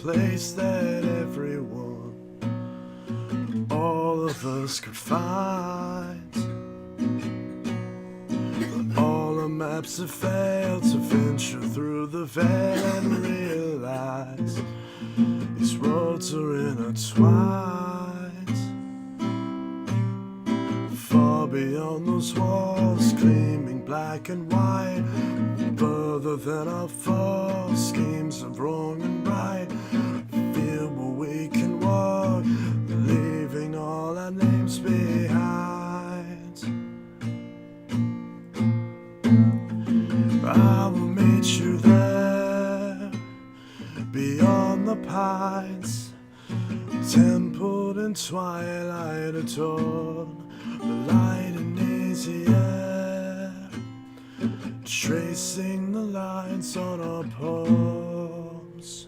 place that everyone, all of us could find. But all the maps have failed to venture through the veil and realize these roads are intertwined. Far beyond those walls, gleaming black and white, further than our false schemes of wrong and right. Feel where we can walk, leaving all our names behind. I will meet you there, beyond the pines, templed in twilight at dawn, the light and easy air, tracing the lines on our palms.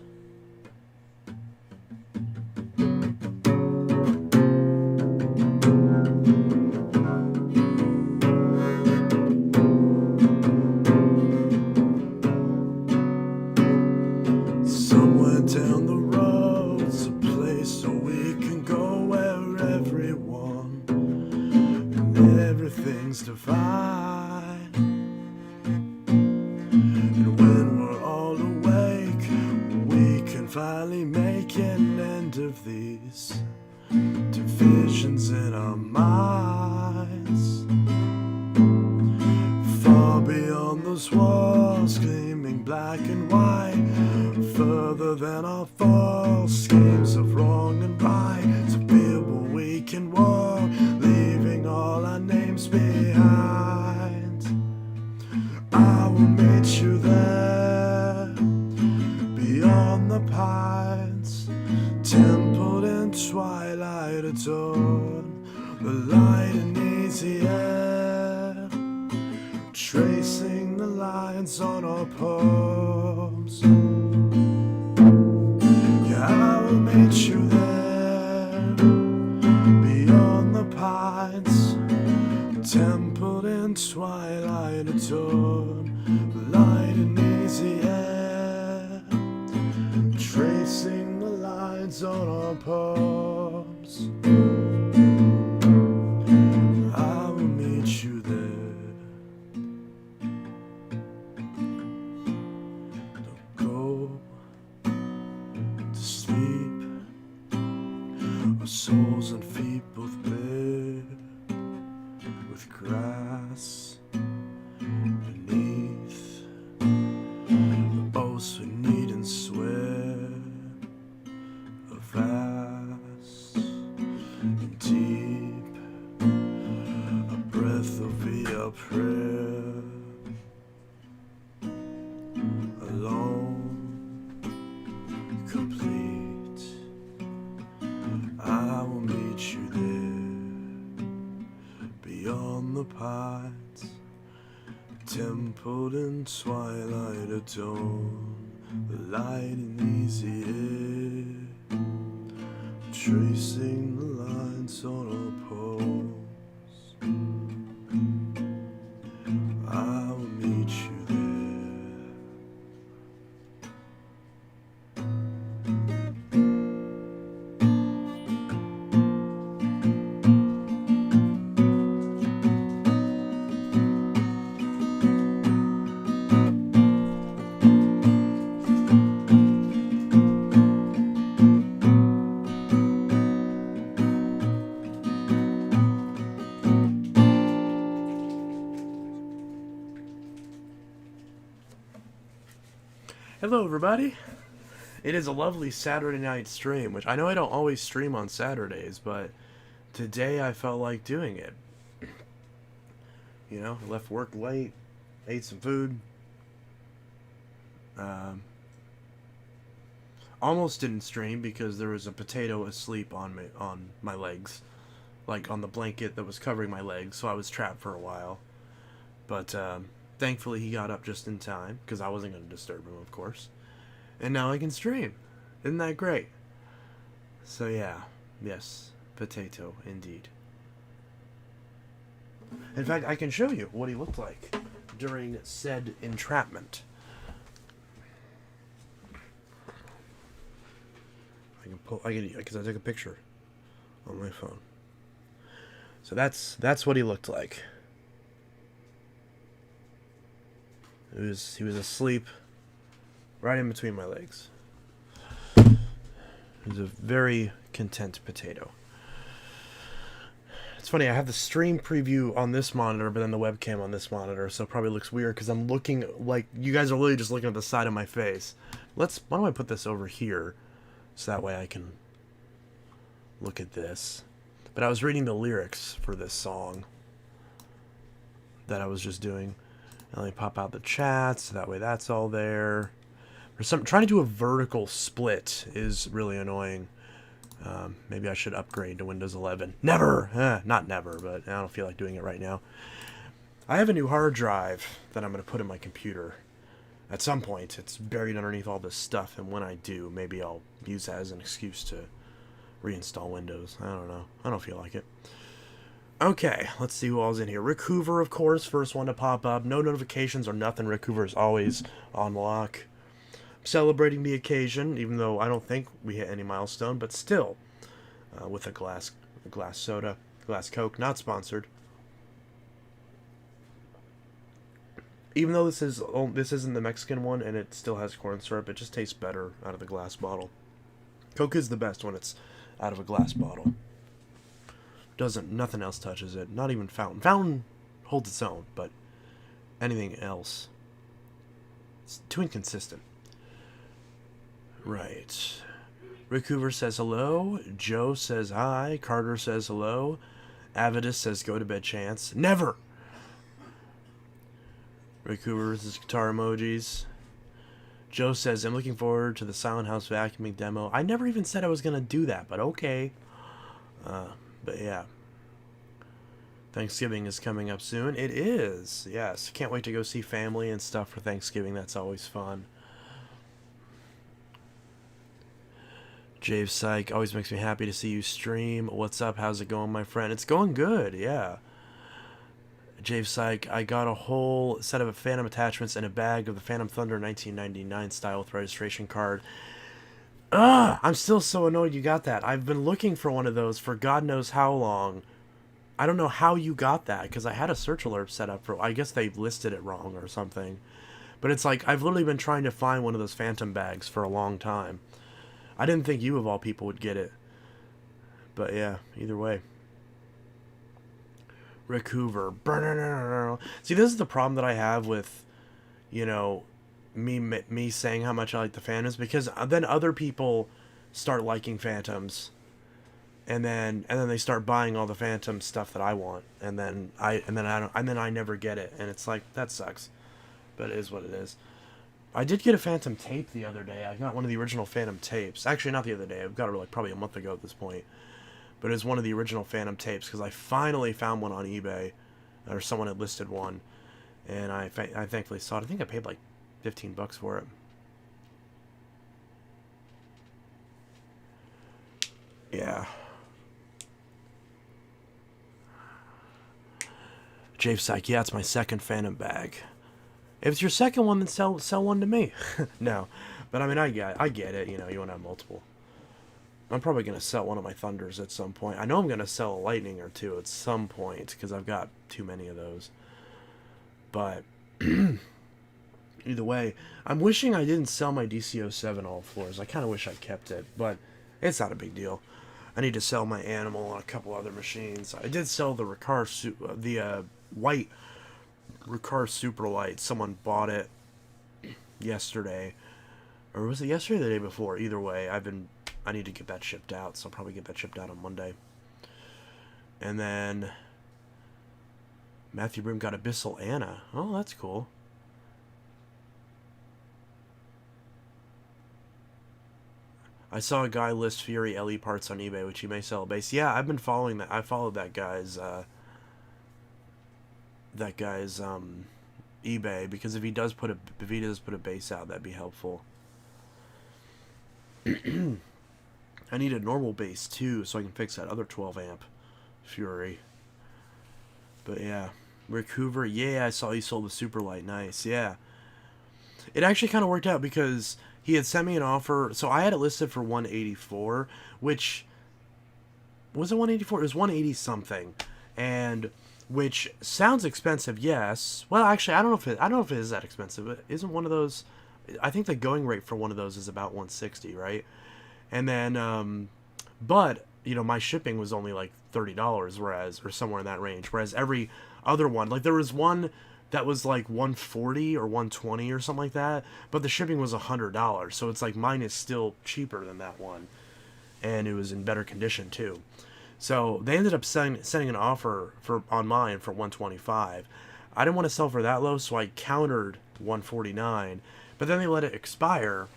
Somewhere down the road's a place so we can go where everyone and everything's divine. And when we're all awake, we can finally make an end of these divisions in our minds. Far beyond those walls, gleaming black and white, further than our false schemes of wrong and right, to feel where we can walk, leaving all our names behind. I will meet you there, beyond the pines, templed in twilight at dawn, the light and easy air, tracing the lines on our palms. Yeah, I will meet you there, beyond the pines, templed in twilight at dawn, light and easy air, tracing the lines on our palms. I will meet you there. Don't go to sleep, our souls and feet both bare, with grass beneath the boast we need and swear, a vast and deep, a breath will be our prayer, alone, complete. I will meet you there, beyond the pines, templed in twilight at dawn, the light and easy air, tracing the lines on our poles. I will meet you there. Hello everybody. It is a lovely Saturday night stream, which I know I don't always stream on Saturdays, but today I felt like doing it. You know, I left work late, ate some food. Almost didn't stream because there was a potato asleep on my legs, like on the blanket that was covering my legs, so I was trapped for a while. But thankfully he got up just in time, because I wasn't going to disturb him, of course. And now I can stream. Isn't that great? So yeah, yes, potato indeed. In fact, I can show you what he looked like during said entrapment. I can pull. Because I took a picture on my phone. So that's what he looked like. He was asleep right in between my legs. He was a very content potato. It's funny, I have the stream preview on this monitor, but then the webcam on this monitor, so it probably looks weird because I'm looking like you guys are literally just looking at the side of my face. Why don't I put this over here so that way I can look at this. But I was reading the lyrics for this song that I was just doing. And let me pop out the chat so that way that's all there. Trying to do a vertical split is really annoying. Maybe I should upgrade to Windows 11. Never! Not never, but I don't feel like doing it right now. I have a new hard drive that I'm going to put in my computer. At some point, it's buried underneath all this stuff, and when I do, maybe I'll use that as an excuse to reinstall Windows. I don't know. I don't feel like it. Okay, let's see who all's in here. Rick Hoover, of course, first one to pop up. No notifications or nothing. Rick Hoover is always on lock. Celebrating the occasion, even though I don't think we hit any milestone, but still, with a glass soda, glass Coke, not sponsored. Even though this isn't the Mexican one and it still has corn syrup, it just tastes better out of the glass bottle. Coke is the best when it's out of a glass bottle. Nothing else touches it. Not even Fountain. Fountain holds its own, but anything else, it's too inconsistent. Right. Rick Hoover says hello. Joe says hi. Carter says hello. Avidus says go to bed, Chance. Never! Rick Hoover's guitar emojis. Joe says, I'm looking forward to the Silent House vacuuming demo. I never even said I was going to do that, but okay. But yeah. Thanksgiving is coming up soon. It is, yes. Can't wait to go see family and stuff for Thanksgiving. That's always fun. Jave Psych, always makes me happy to see you stream. What's up? How's it going, my friend? It's going good, yeah. Jave Psych, I got a whole set of Phantom attachments and a bag of the Phantom Thunder 1999 style with registration card. I'm still so annoyed you got that. I've been looking for one of those for God knows how long. I don't know how you got that, because I had a search alert set up for... I guess they listed it wrong or something. But it's like, I've literally been trying to find one of those Phantom bags for a long time. I didn't think you, of all people, would get it. But yeah, either way. Rick Hoover. See, this is the problem that I have with, you know, me saying how much I like the Phantoms, because then other people start liking Phantoms, and then they start buying all the Phantom stuff that I want, and then I never get it, and it's like, that sucks. But it is what it is. I did get a Phantom tape the other day. I got one of the original Phantom tapes. Actually, not the other day. I've got it like probably a month ago at this point. But it was one of the original Phantom tapes because I finally found one on eBay, or someone had listed one, and I thankfully saw it. I think I paid like $15 for it. Yeah. Jave Psych, yeah, it's my second Phantom bag. If it's your second one, then sell one to me. No, but I mean, I get it. You know, you want to have multiple. I'm probably going to sell one of my Thunders at some point. I know I'm going to sell a Lightning or two at some point, because I've got too many of those. But, either way, I'm wishing I didn't sell my DC-07 all floors. I kind of wish I kept it, but it's not a big deal. I need to sell my Animal on a couple other machines. I did sell the white Ricard Superlight. Someone bought it yesterday. Or was it yesterday or the day before? Either way, I need to get that shipped out, so I'll probably get that shipped out on Monday. And then Matthew Broom got Abyssal Anna. Oh, that's cool. I saw a guy list Fury LE parts on eBay, which he may sell a base. Yeah, I've been following that. I followed that guy's eBay, because if he does put a base out, that'd be helpful. I need a normal base too, so I can fix that other 12 amp Fury. But yeah, Rick Hoover, yeah, I saw he sold the Superlight. Nice, yeah. It actually kind of worked out because he had sent me an offer. So I had it listed for 184, which was it 184? It was 180 something, and which sounds expensive. Yes. Well, actually, I don't know if it is that expensive. But isn't one of those? I think the going rate for one of those is about 160, right? And then, but my shipping was only like $30, whereas or somewhere in that range. Whereas every other one, like there was one that was like 140 or 120 or something like that, but the shipping was $100. So it's like mine is still cheaper than that one, and it was in better condition too. So they ended up sending an offer for on mine for 125. I didn't want to sell for that low, so I countered 149. But then they let it expire.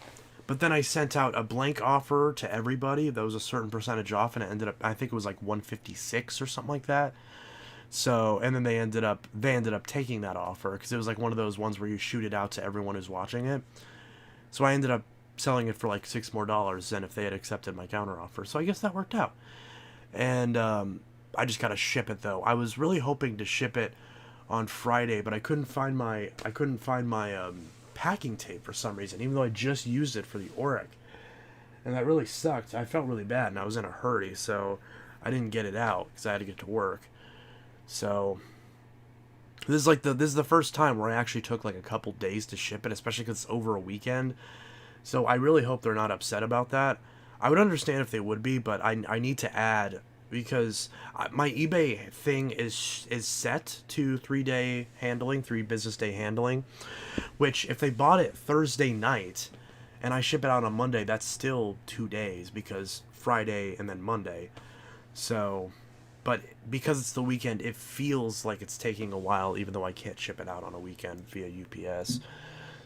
But then I sent out a blank offer to everybody that was a certain percentage off, and it ended up, I think it was like 156 or something like that. So, and then they ended up taking that offer because it was like one of those ones where you shoot it out to everyone who's watching it. So I ended up selling it for like $6 more than if they had accepted my counter offer. So I guess that worked out. And I just gotta ship it though. I was really hoping to ship it on Friday, but I couldn't find my packing tape for some reason, even though I just used it for the Auric, and that really sucked. I felt really bad, and I was in a hurry, so I didn't get it out because I had to get to work. So this is the first time where I actually took like a couple days to ship it, especially because it's over a weekend. So I really hope they're not upset about that. I would understand if they would be, but I need to add, because my eBay thing is set to 3 business day handling, which if they bought it Thursday night and I ship it out on Monday, that's still 2 days because Friday and then Monday. So, but because it's the weekend, it feels like it's taking a while, even though I can't ship it out on a weekend via UPS.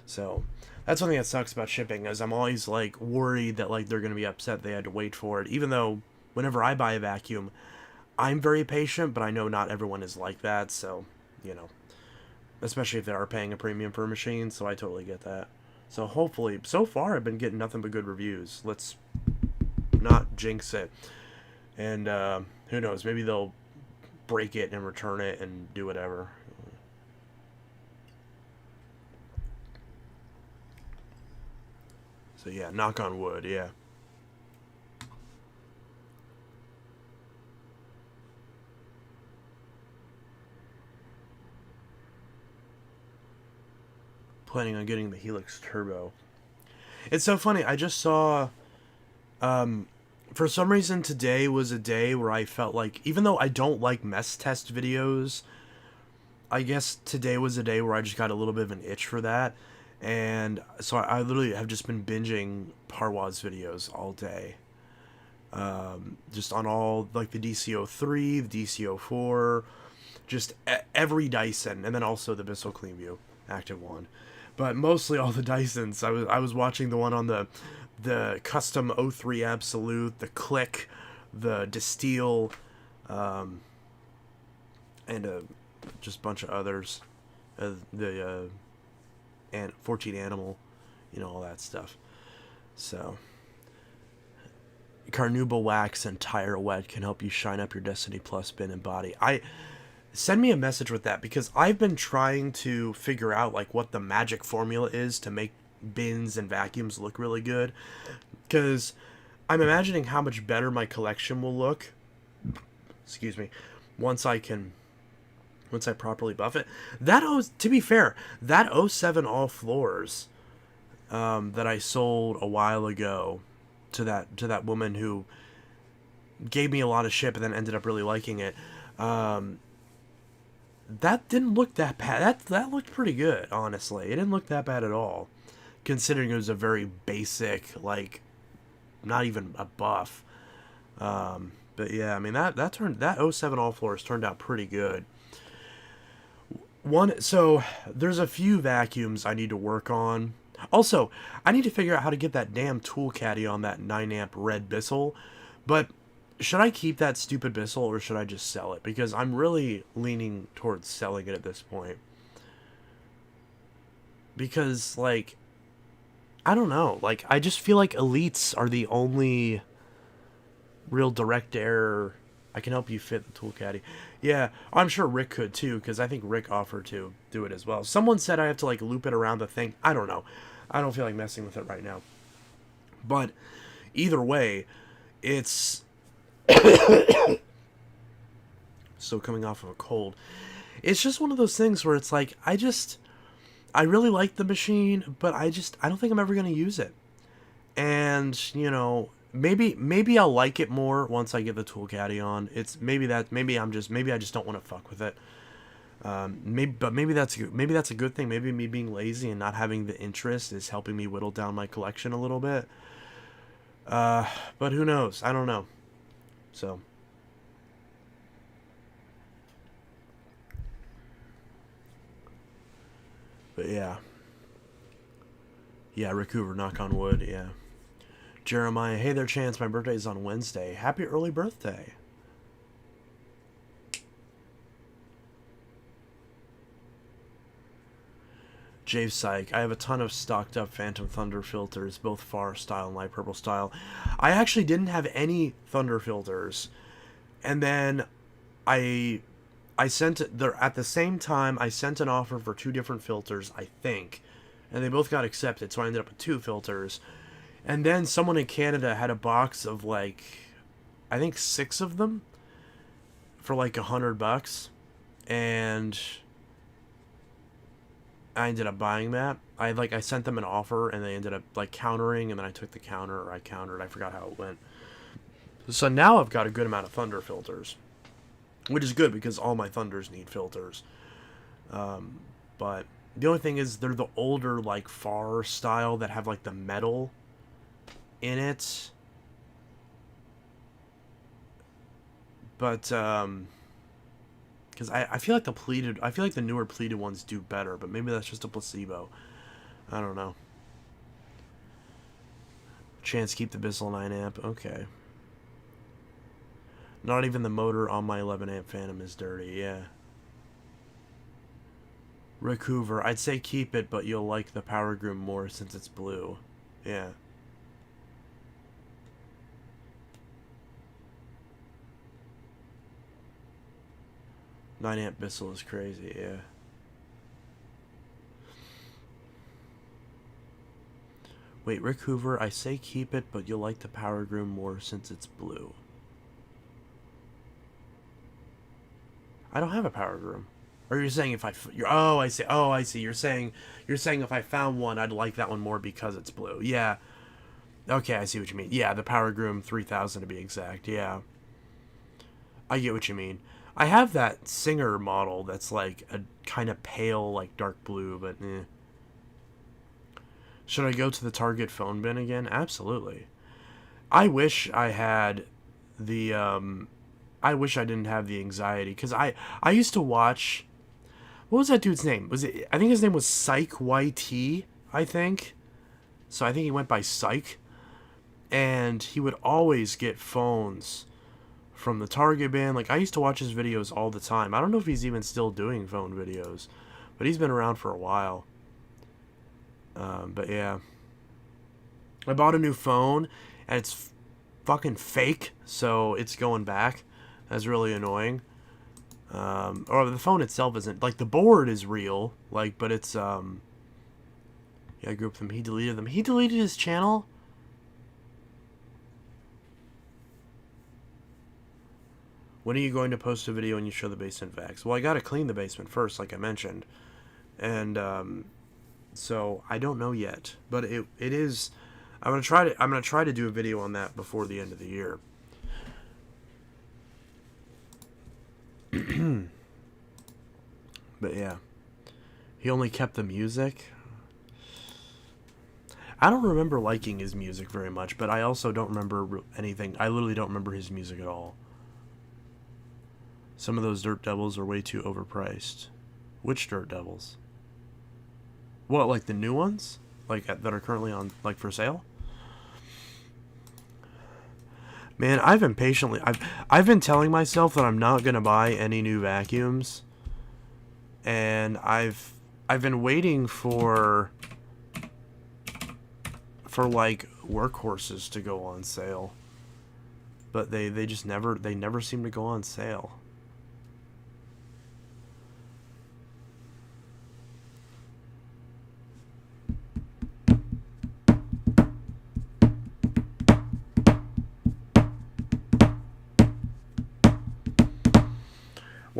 So that's something that sucks about shipping, is I'm always like worried that like they're going to be upset they had to wait for it, even though whenever I buy a vacuum, I'm very patient, but I know not everyone is like that. So, especially if they are paying a premium for a machine. So I totally get that. So hopefully, so far I've been getting nothing but good reviews. Let's not jinx it. And who knows, maybe they'll break it and return it and do whatever. So yeah, knock on wood, yeah. Planning on getting the Helix Turbo. It's so funny, I just saw, for some reason today was a day where I felt like, even though I don't like mess test videos, I guess today was a day where I just got a little bit of an itch for that. And so I literally have just been binging Parwaz videos all day. Just on all, like the DC03, the DC04, just every Dyson, and then also the Bissell Cleanview Active 1. But mostly all the Dysons. I was watching the one on the custom 03 Absolute, the Click, the Distill, and just a bunch of others. The and 14 Animal, all that stuff. So Carnauba wax and tire wet can help you shine up your Destiny Plus bin and body. Send me a message with that, because I've been trying to figure out like what the magic formula is to make bins and vacuums look really good, because I'm imagining how much better my collection will look, excuse me, once I properly buff it. To be fair, that '07 all floors that I sold a while ago to that woman who gave me a lot of shit, but then ended up really liking it. That didn't look that bad. That looked pretty good, honestly. It didn't look that bad at all, considering it was a very basic, like, not even a buff. But yeah, I mean that '07 all floors turned out pretty good. So there's a few vacuums I need to work on. Also, I need to figure out how to get that damn tool caddy on that 9-amp red Bissell. But should I keep that stupid Bissell, or should I just sell it? Because I'm really leaning towards selling it at this point. Because, like, I don't know. Like, I just feel like Elites are the only real direct air. I can help you fit the tool caddy. Yeah, I'm sure Rick could too, because I think Rick offered to do it as well. Someone said I have to like loop it around the thing. I don't know. I don't feel like messing with it right now. But either way, it's still coming off of a cold. It's just one of those things where it's like, I really like the machine, but I don't think I'm ever going to use it. And, you know, maybe I'll like it more once I get the tool caddy on. It's maybe I just don't want to fuck with it. Maybe that's a good thing. Maybe me being lazy and not having the interest is helping me whittle down my collection a little bit. But who knows? I don't know. So. But yeah. Yeah, Rick Hoover, knock on wood, yeah. Jeremiah, hey there, Chance, my birthday is on Wednesday. Happy early birthday. Jave Psych, I have a ton of stocked up Phantom Thunder filters, both Far style and Light Purple style. I actually didn't have any Thunder filters. And then I sent there at the same time. I sent an offer for 2 different filters, I think, and they both got accepted. So I ended up with 2 filters. And then someone in Canada had a box of like, I think 6 of them for like $100, and I ended up buying that. I sent them an offer, and they ended up like countering, and then I took the counter, or I countered. I forgot how it went. So now I've got a good amount of Thunder filters, which is good because all my Thunders need filters. But the only thing is they're the older like Far style that have like the metal in it. But because I feel like the newer pleated ones do better, but maybe that's just a placebo. I don't know. Chance, keep the Bissell 9 amp. Okay. Not even the motor on my 11 amp Phantom is dirty, yeah. Rick Hoover, I'd say keep it, but you'll like the Power Groom more since it's blue. Yeah. Nine amp Bissell is crazy, yeah. Wait, Rick Hoover, I say keep it, but you'll like the Power Groom more since it's blue. I don't have a Power Groom. Or you're saying if oh, I see. Oh, I see. You're saying if I found one, I'd like that one more because it's blue. Yeah. Okay, I see what you mean. Yeah, the Power Groom 3000 to be exact. Yeah. I get what you mean. I have that Singer model that's like a kind of pale, like dark blue, but eh. Should I go to the Target phone bin again? Absolutely. I wish I had the I wish I didn't have the anxiety, because I used to watch, what was that dude's name? I think his name was Psych YT, I think. So I think he went by Psych. And he would always get phones from the Target bin. Like, I used to watch his videos all the time. I don't know if he's even still doing phone videos, but he's been around for a while. But yeah. I bought a new phone, and it's fucking fake, so it's going back. That's really annoying. Or the phone itself isn't, like, the board is real, like, but it's, yeah, I grew up with them. He deleted them. He deleted his channel? When are you going to post a video and you show the basement vacs? Well, I gotta clean the basement first, like I mentioned. And, so I don't know yet. But it is, I'm gonna try to do a video on that before the end of the year. But yeah, he only kept the music. I don't remember liking his music very much, but I also don't remember anything. I literally don't remember his music at all. Some of those Dirt Devils are way too overpriced. Which Dirt Devils? What, like the new ones? Like, that are currently on, like, for sale? Man, I've been telling myself that I'm not gonna buy any new vacuums, and I've been waiting for like workhorses to go on sale, but they never seem to go on sale.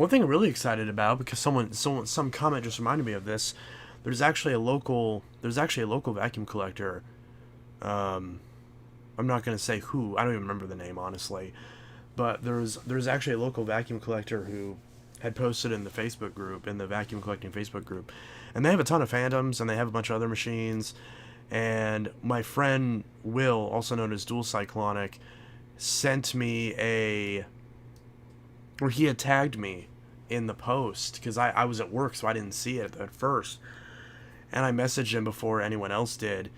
One thing I'm really excited about, because some comment just reminded me of this. There's actually a local vacuum collector. Um, I'm not gonna say who. I don't even remember the name, honestly. But there's actually a local vacuum collector who had posted in the Facebook group, in the vacuum collecting Facebook group, and they have a ton of Phantoms, and they have a bunch of other machines. And my friend Will, also known as Dual Cyclonic, sent me or he had tagged me in the post, because I was at work, so I didn't see it at first. And I messaged him before anyone else did.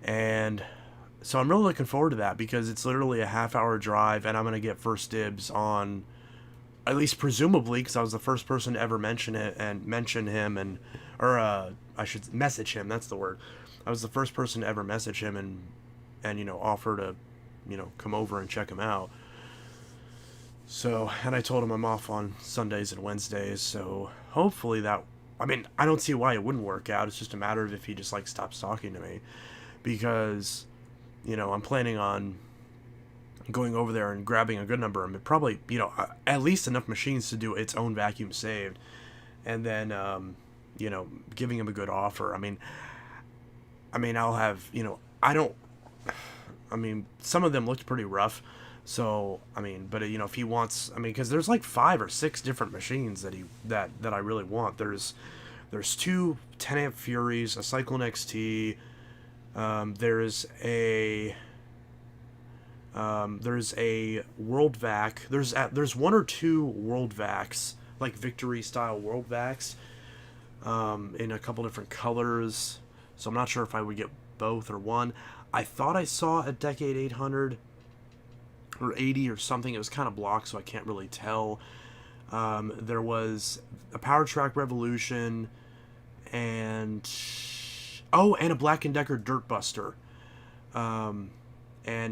And so I'm really looking forward to that, because it's literally a half-hour drive, and I'm going to get first dibs on, at least presumably, because I was the first person to ever mention it and mention him, or I should message him, that's the word. I was the first person to ever message him and offer to, come over and check him out. So, and I told him I'm off on Sundays and Wednesdays, so hopefully I mean, I don't see why it wouldn't work out. It's just a matter of if he just, stops talking to me. Because, I'm planning on going over there and grabbing a good number of them. Probably, at least enough machines to do its own vacuum saved. And then, giving him a good offer. I mean, I'll have, some of them looked pretty rough. So, but if he wants, because there's 5 or 6 different machines that I really want. There's two 10 amp Furies, a Cyclone XT. There's a World Vac. There's 1 or 2 World Vacs, Victory style World Vacs, in a couple different colors. So I'm not sure if I would get both or one. I thought I saw a Decade 800 or 80 or something. It was kind of blocked, so I can't really tell. There was a Power Track Revolution, and a Black & Decker Dirt Buster. And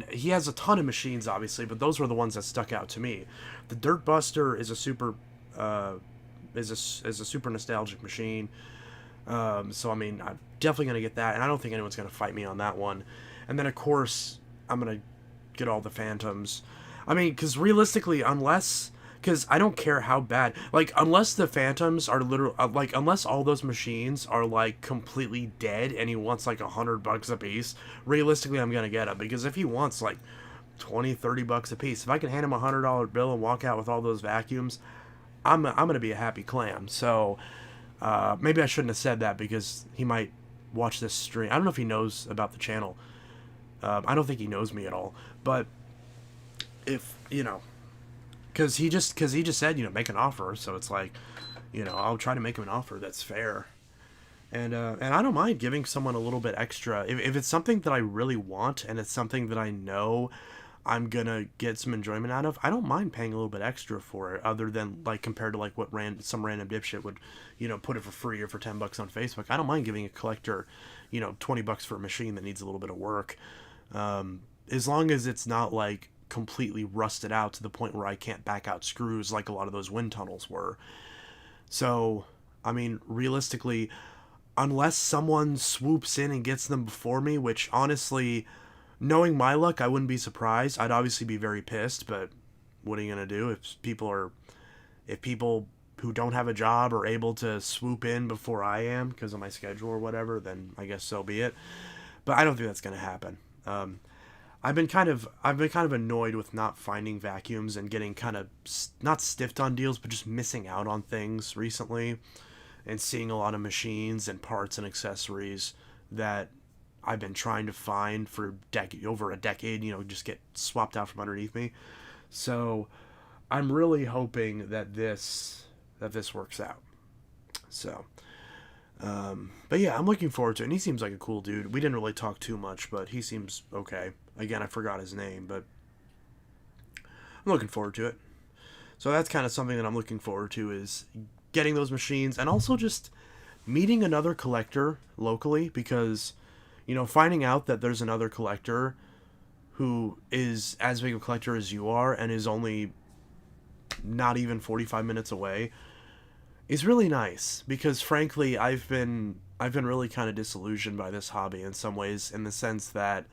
he has a ton of machines, obviously, but those were the ones that stuck out to me. The Dirt Buster is a super super nostalgic machine. So I'm definitely gonna get that, and I don't think anyone's gonna fight me on that one. And then of course I'm gonna get all the Phantoms. Because realistically, because I don't care how bad, unless the Phantoms are literal, unless all those machines are completely dead and he wants $100 a piece, realistically I'm gonna get them. Because if he wants $20-$30 a piece, if I can hand him $100 bill and walk out with all those vacuums, I'm gonna be a happy clam. So maybe I shouldn't have said that, because he might watch this stream. I don't know if he knows about the channel. I don't think he knows me at all. But if because he just said make an offer. So it's I'll try to make him an offer that's fair. And I don't mind giving someone a little bit extra if it's something that I really want, and it's something that I know I'm gonna get some enjoyment out of. I don't mind paying a little bit extra for it, other than compared to what some random dipshit would put it for free or for $10 on Facebook. I don't mind giving a collector $20 for a machine that needs a little bit of work, as long as it's not completely rusted out to the point where I can't back out screws like a lot of those wind tunnels were. So realistically, unless someone swoops in and gets them before me, which honestly, knowing my luck, I wouldn't be surprised. I'd obviously be very pissed, but what are you gonna do? If people who don't have a job are able to swoop in before I am because of my schedule or whatever, then I guess so be it. But I don't think that's gonna happen. I've been kind of annoyed with not finding vacuums and getting kind of not stiffed on deals, but just missing out on things recently, and seeing a lot of machines and parts and accessories that I've been trying to find for over a decade, just get swapped out from underneath me. So I'm really hoping that this works out. So, but yeah, I'm looking forward to it. And he seems like a cool dude. We didn't really talk too much, but he seems okay. Again, I forgot his name, but I'm looking forward to it. So that's kind of something that I'm looking forward to, is getting those machines, and also just meeting another collector locally, because finding out that there's another collector who is as big a collector as you are and is only not even 45 minutes away is really nice. Because frankly, I've been really kind of disillusioned by this hobby in some ways, in the sense that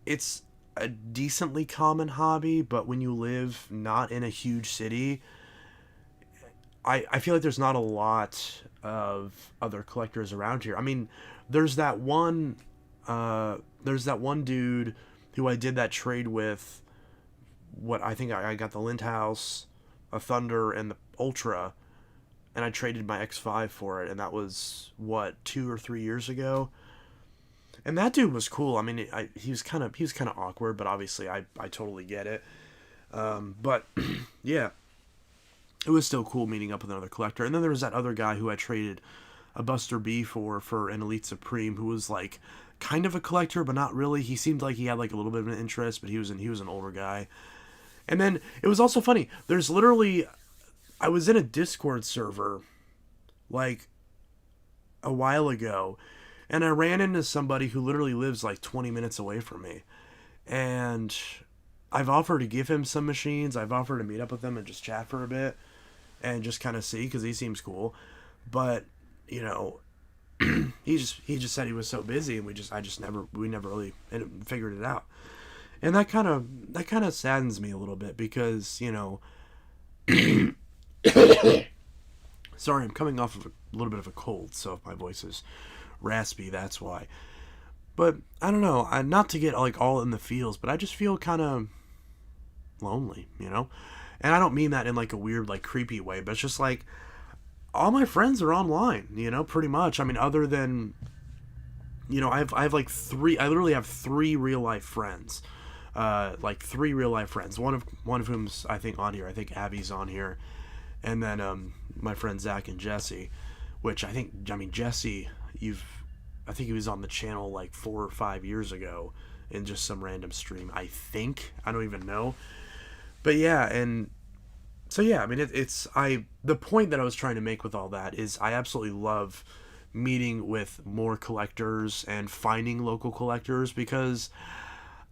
it's a decently common hobby, but when you live not in a huge city, I feel like there's not a lot of other collectors around here. I mean, there's that one there's that one dude who I did that trade with. What I think I got the Lindhouse, a Thunder, and the Ultra, and I traded my X5 for it, and that was what 2 or 3 years ago. And that dude was cool. I mean, he was kind of awkward, but obviously I totally get it. But yeah, it was still cool meeting up with another collector. And then there was that other guy who I traded a Buster B for an Elite Supreme, who was like kind of a collector, but not really. He seemed like he had like a little bit of an interest, but he was an older guy. And then it was also funny. There's literally, I was in a Discord server like a while ago, and I ran into somebody who literally lives like 20 minutes away from me. And I've offered to give him some machines. I've offered to meet up with him and just chat for a bit and just kind of see, because he seems cool. But, you know, he just said he was so busy, and we never really figured it out. And that kind of saddens me a little bit, because, you know, sorry, I'm coming off of a little bit of a cold, so if my voice is raspy, that's why. But I don't know, not to get like all in the feels, but I just feel kind of lonely, you know? And I don't mean that in like a weird, like creepy way, but it's just like all my friends are online, you know, pretty much. I mean, other than, you know, I have like I literally have three real life friends. Like three real life friends. One of whom's I think on here. I think Abby's on here, and then my friend Zach and Jesse, which I mean Jesse, I think he was on the channel like 4 or 5 years ago in just some random stream. I don't even know, but yeah, and so yeah, I mean the point that I was trying to make with all that is I absolutely love meeting with more collectors and finding local collectors, because.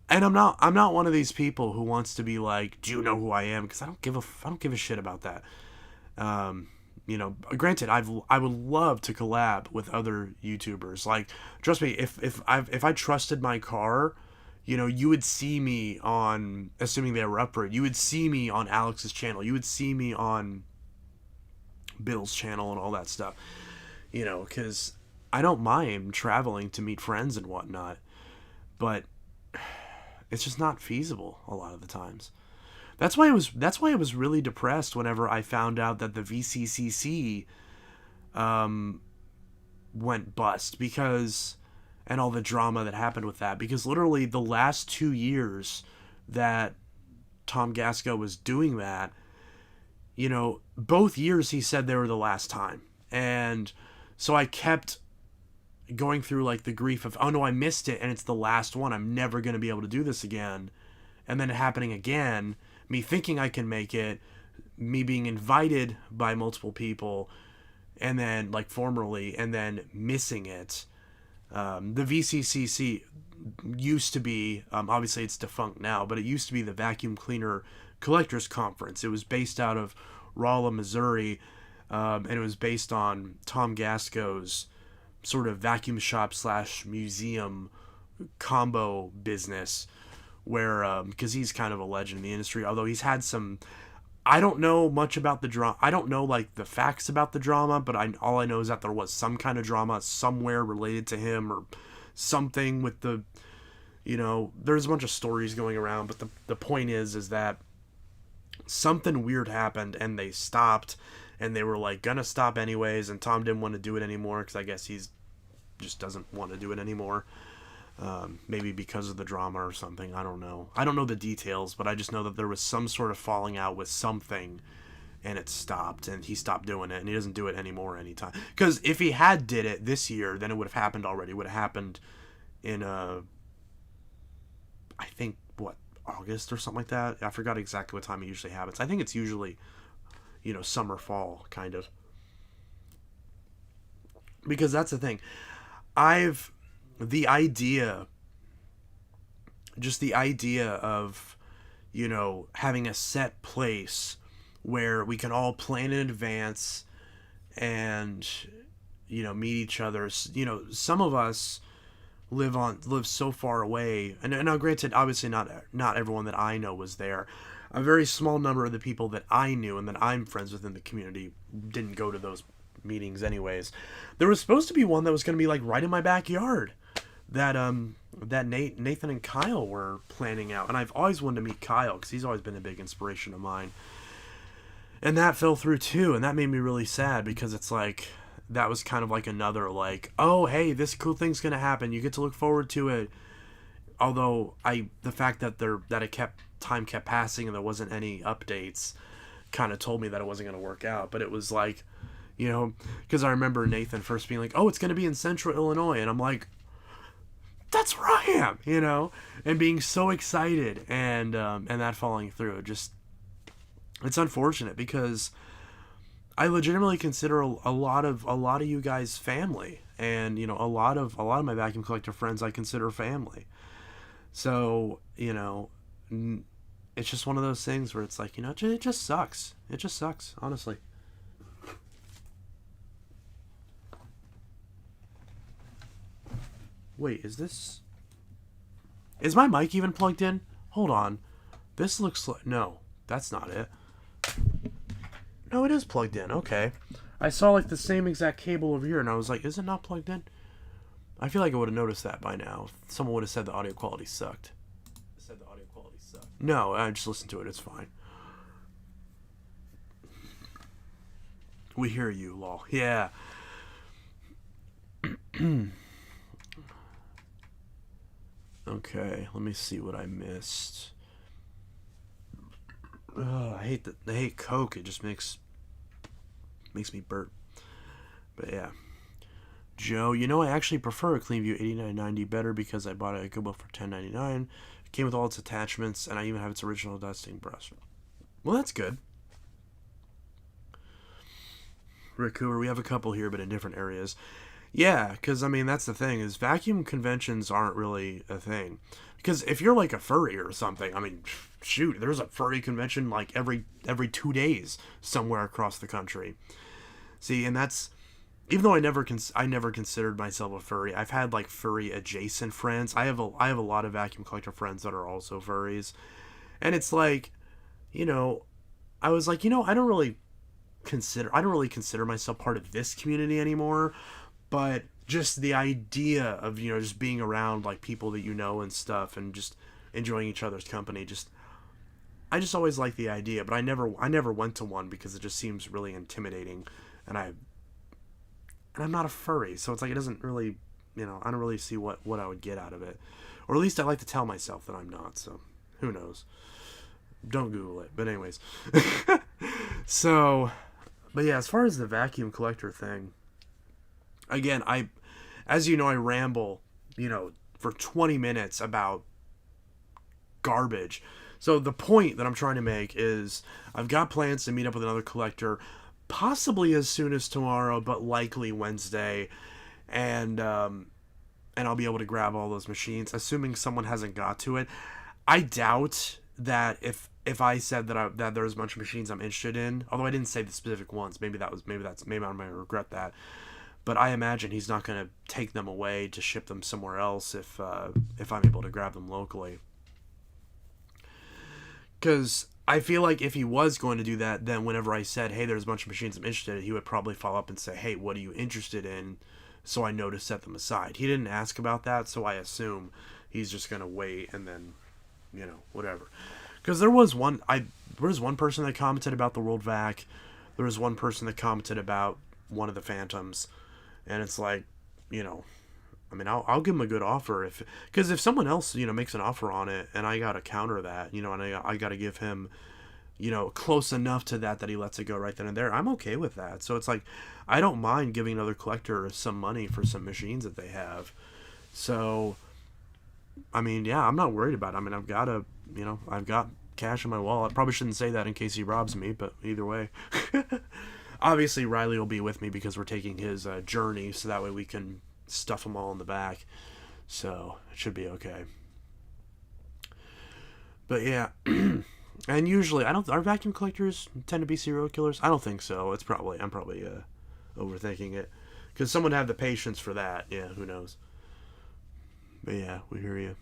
And I'm not one of these people who wants to be like, do you know who I am? Because I don't give a shit about that. You know, granted, I would love to collab with other YouTubers. Like, trust me, if I trusted my car, you know, you would see me on, assuming they were up for it, you would see me on Alex's channel, you would see me on Bill's channel and all that stuff. You know, because I don't mind traveling to meet friends and whatnot, but it's just not feasible a lot of the times. That's why I was really depressed whenever I found out that the VCCC went bust, because, and all the drama that happened with that, because literally the last 2 years that Tom Gasco was doing that, you know, both years he said they were the last time. And so I kept going through like the grief of, oh no, I missed it and it's the last one, I'm never going to be able to do this again. And then it happening again, me thinking I can make it, me being invited by multiple people, and then like formerly, and then missing it. The VCCC used to be, obviously it's defunct now, but it used to be the Vacuum Cleaner Collectors Conference. It was based out of Rolla, Missouri, and it was based on Tom Gasco's sort of vacuum shop / museum combo business, where because he's kind of a legend in the industry, although he's had some, I don't know much about the drama, I don't know like the facts about the drama, but all I know is that there was some kind of drama somewhere related to him, or something with the, you know, there's a bunch of stories going around, but the point is that something weird happened and they stopped, and they were like gonna stop anyways, and Tom didn't want to do it anymore because I guess he's just doesn't want to do it anymore. Maybe because of the drama or something. I don't know the details, but I just know that there was some sort of falling out with something, and it stopped, and he stopped doing it, and he doesn't do it anymore anytime. Because if he had did it this year, then it would have happened already. It would have happened in I think what, August or something like that. I forgot exactly what time it usually happens. I think it's usually, you know, summer, fall kind of. Because that's the thing. The idea of, you know, having a set place where we can all plan in advance and, you know, meet each other. You know, some of us live so far away. And now, granted, obviously not everyone that I know was there. A very small number of the people that I knew and that I'm friends with in the community didn't go to those meetings anyways. There was supposed to be one that was going to be like right in my backyard that Nathan and Kyle were planning out, and I've always wanted to meet Kyle because he's always been a big inspiration of mine. And that fell through too, and that made me really sad because it's like that was kind of like another like, oh hey, this cool thing's gonna happen. You get to look forward to it. Although the fact that time kept passing and there wasn't any updates, kind of told me that it wasn't gonna work out. But it was like, because I remember Nathan first being like, oh, it's gonna be in Central Illinois, and I'm like, that's where I am, and being so excited and that falling through. It's unfortunate because I legitimately consider a lot of you guys family, and a lot of my vacuum collector friends I consider family. So it's just one of those things where it's like, it just sucks. It just sucks, honestly. Wait, is my mic even plugged in? Hold on. This looks like... No, that's not it. No, it is plugged in. Okay. I saw like the same exact cable over here and I was like, is it not plugged in? I feel like I would have noticed that by now. Someone would have said the audio quality sucked. No, I just listened to it. It's fine. We hear you, lol. Yeah. Okay, let me see what I missed. I hate Coke. It just makes me burp. But yeah. Joe, I actually prefer a Cleanview 8990 better because I bought it at Goodwill for $10.99. It came with all its attachments, and I even have its original dusting brush. Well, that's good. Rick Hoover, we have a couple here, but in different areas. Yeah, because, that's the thing, is vacuum conventions aren't really a thing. Because if you're like a furry or something, shoot, there's a furry convention like every 2 days somewhere across the country. See, and that's... Even though I never considered myself a furry, I've had like furry adjacent friends. I have a lot of vacuum collector friends that are also furries, and it's like, I was like, I don't really consider myself part of this community anymore, but just the idea of just being around like people that and stuff, and just enjoying each other's company. I just always liked the idea, but I never went to one because it just seems really intimidating, and I'm not a furry, so it's like it doesn't really, I don't really see what I would get out of it. Or at least I like to tell myself that I'm not, so who knows. Don't Google it. But anyways. So, but yeah, as far as the vacuum collector thing, again, as you know, I ramble, for 20 minutes about garbage. So the point that I'm trying to make is I've got plans to meet up with another collector possibly as soon as tomorrow, but likely Wednesday, and I'll be able to grab all those machines, assuming someone hasn't got to it. I doubt that if I said that there's a bunch of machines I'm interested in, although I didn't say the specific ones, maybe I might regret that, but I imagine he's not going to take them away to ship them somewhere else if I'm able to grab them locally. Because I feel like if he was going to do that, then whenever I said, hey, there's a bunch of machines I'm interested in, he would probably follow up and say, hey, what are you interested in? So I know to set them aside. He didn't ask about that, so I assume he's just going to wait and then, whatever. Because there was one person that commented about the World Vac. There was one person that commented about one of the Phantoms. And it's like, I'll give him a good offer because if someone else, makes an offer on it and I got to counter that, and I got to give him, close enough to that he lets it go right then and there, I'm okay with that. So it's like, I don't mind giving another collector some money for some machines that they have. So, yeah, I'm not worried about it. I've got cash in my wallet. I probably shouldn't say that in case he robs me, but either way. Obviously, Riley will be with me because we're taking his journey, so that way we can stuff them all in the back. So it should be okay. But yeah, and usually our vacuum collectors tend to be serial killers. I don't think so. I'm probably overthinking it, because someone have the patience for that. Yeah, who knows? But yeah, we hear you.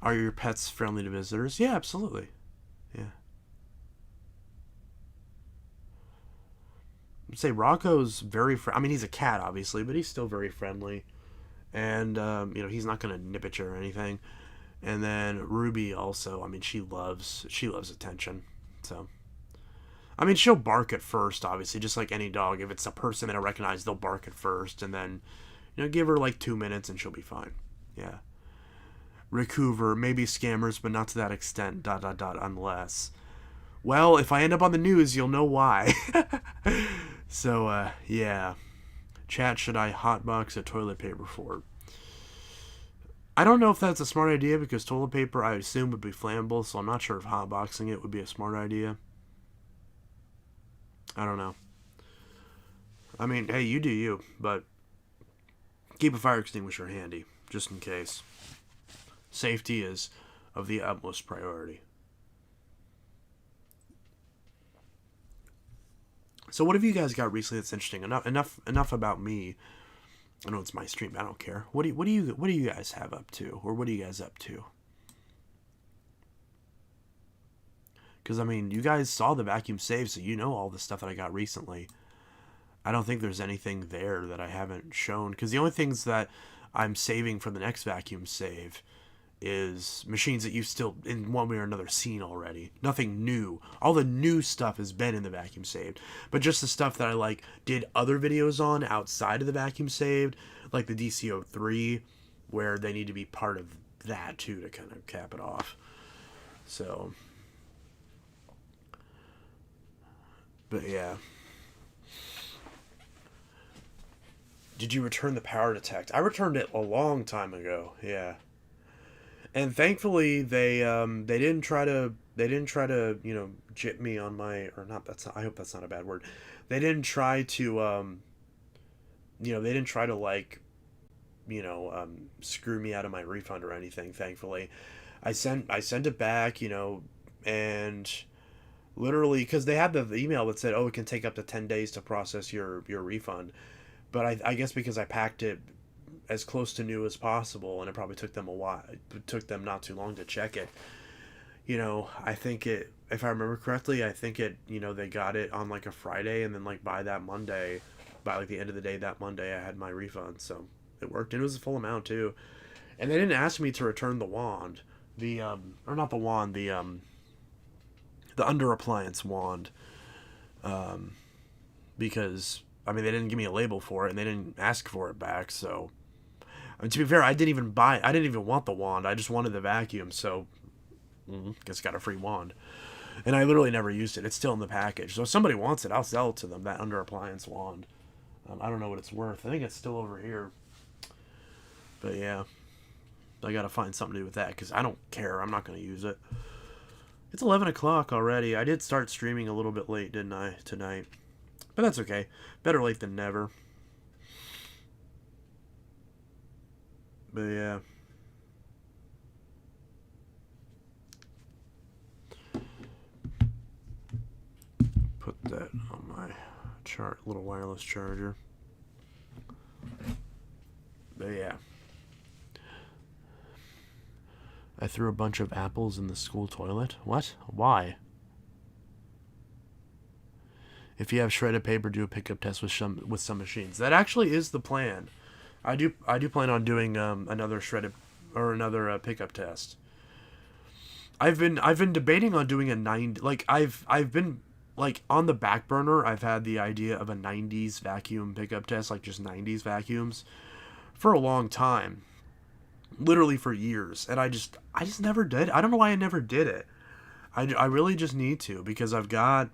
Are your pets friendly to visitors? Yeah, absolutely. Yeah. I'd say Rocco's very I mean, he's a cat, obviously, but he's still very friendly. And, he's not going to nip at you or anything. And then Ruby also, I mean, she loves attention. So, I mean, she'll bark at first, obviously, just like any dog. If it's a person that I recognize, they'll bark at first. And then, give her like 2 minutes and she'll be fine. Yeah. Rick Hoover, maybe scammers, but not to that extent, dot, dot, dot, unless. Well, if I end up on the news, you'll know why. So, yeah. Chat, should I hotbox a toilet paper for? I don't know if that's a smart idea because toilet paper, I assume, would be flammable, so I'm not sure if hotboxing it would be a smart idea. I don't know. I mean, hey, you do you, but keep a fire extinguisher handy, just in case. Safety is of the utmost priority. So what have you guys got recently that's interesting? Enough about me. I know it's my stream. I don't care. What do you guys have up to, or what are you guys up to? Because I mean, you guys saw the vacuum save, so you know all the stuff that I got recently. I don't think there's anything there that I haven't shown. Because the only things that I'm saving for the next vacuum save is machines that you've still in one way or another seen already. Nothing new. All the new stuff has been in the vacuum saved, but just the stuff that I did other videos on outside of the vacuum saved, like the DC03, where they need to be part of that too to kind of cap it off. So, but yeah. Did you return the power detect? I returned it a long time ago. Yeah. And thankfully they didn't try to jip me on my, or not, that's not, I hope that's not a bad word. They didn't try to they didn't try to screw me out of my refund or anything. Thankfully, I sent it back, and literally because they had the email that said, oh, it can take up to 10 days to process your refund, but I guess because I packed it as close to new as possible, and it probably took them a while. It took them not too long to check it. I think it, if I remember correctly, I think it, they got it on a Friday, and then by that Monday, by the end of the day that Monday, I had my refund. So it worked, and it was a full amount too. And they didn't ask me to return the wand, or not the wand, the under appliance wand, because I mean they didn't give me a label for it, and they didn't ask for it back. So I mean, to be fair, I didn't even want the wand. I just wanted the vacuum, so guess got a free wand. And I literally never used it. It's still in the package. So if somebody wants it, I'll sell it to them, that under appliance wand. I don't know what it's worth. I think it's still over here. But yeah, I gotta find something to do with that because I don't care. I'm not gonna use it. It's 11 o'clock already. I did start streaming a little bit late, didn't I, tonight? But that's okay. Better late than never. But yeah. Put that on my little wireless charger. But yeah. I threw a bunch of apples in the school toilet. What? Why? If you have shredded paper, do a pickup test with some machines. That actually is the plan. I do plan on doing another shredded or another pickup test. I've been debating on doing a 90. I've been on the back burner. I've had the idea of a 90s vacuum pickup test, just 90s vacuums, for a long time, literally for years, and I just never did. I don't know why I never did it. I really just need to, because I've got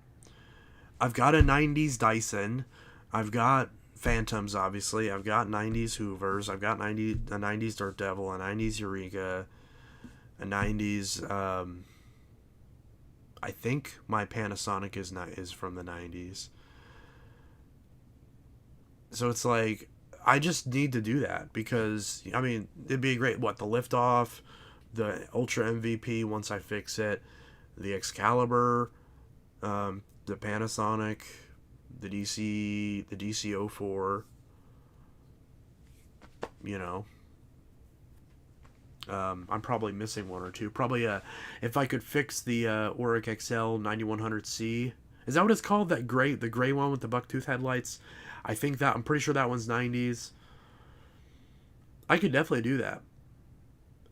a 90s Dyson, I've got Phantoms, obviously, I've got 90s Hoovers, I've got a 90s Dirt Devil, a 90s Eureka, a 90s, I think my Panasonic is from the 90s. So it's I just need to do that because, I mean, it'd be great. What, the Liftoff, the Ultra MVP once I fix it, the Excalibur, the Panasonic, the DC04, I'm probably missing one or two. Probably if I could fix the Auric XL 9100C. Is that what it's called? The gray one with the bucktooth headlights. I'm pretty sure that one's 90s. I could definitely do that.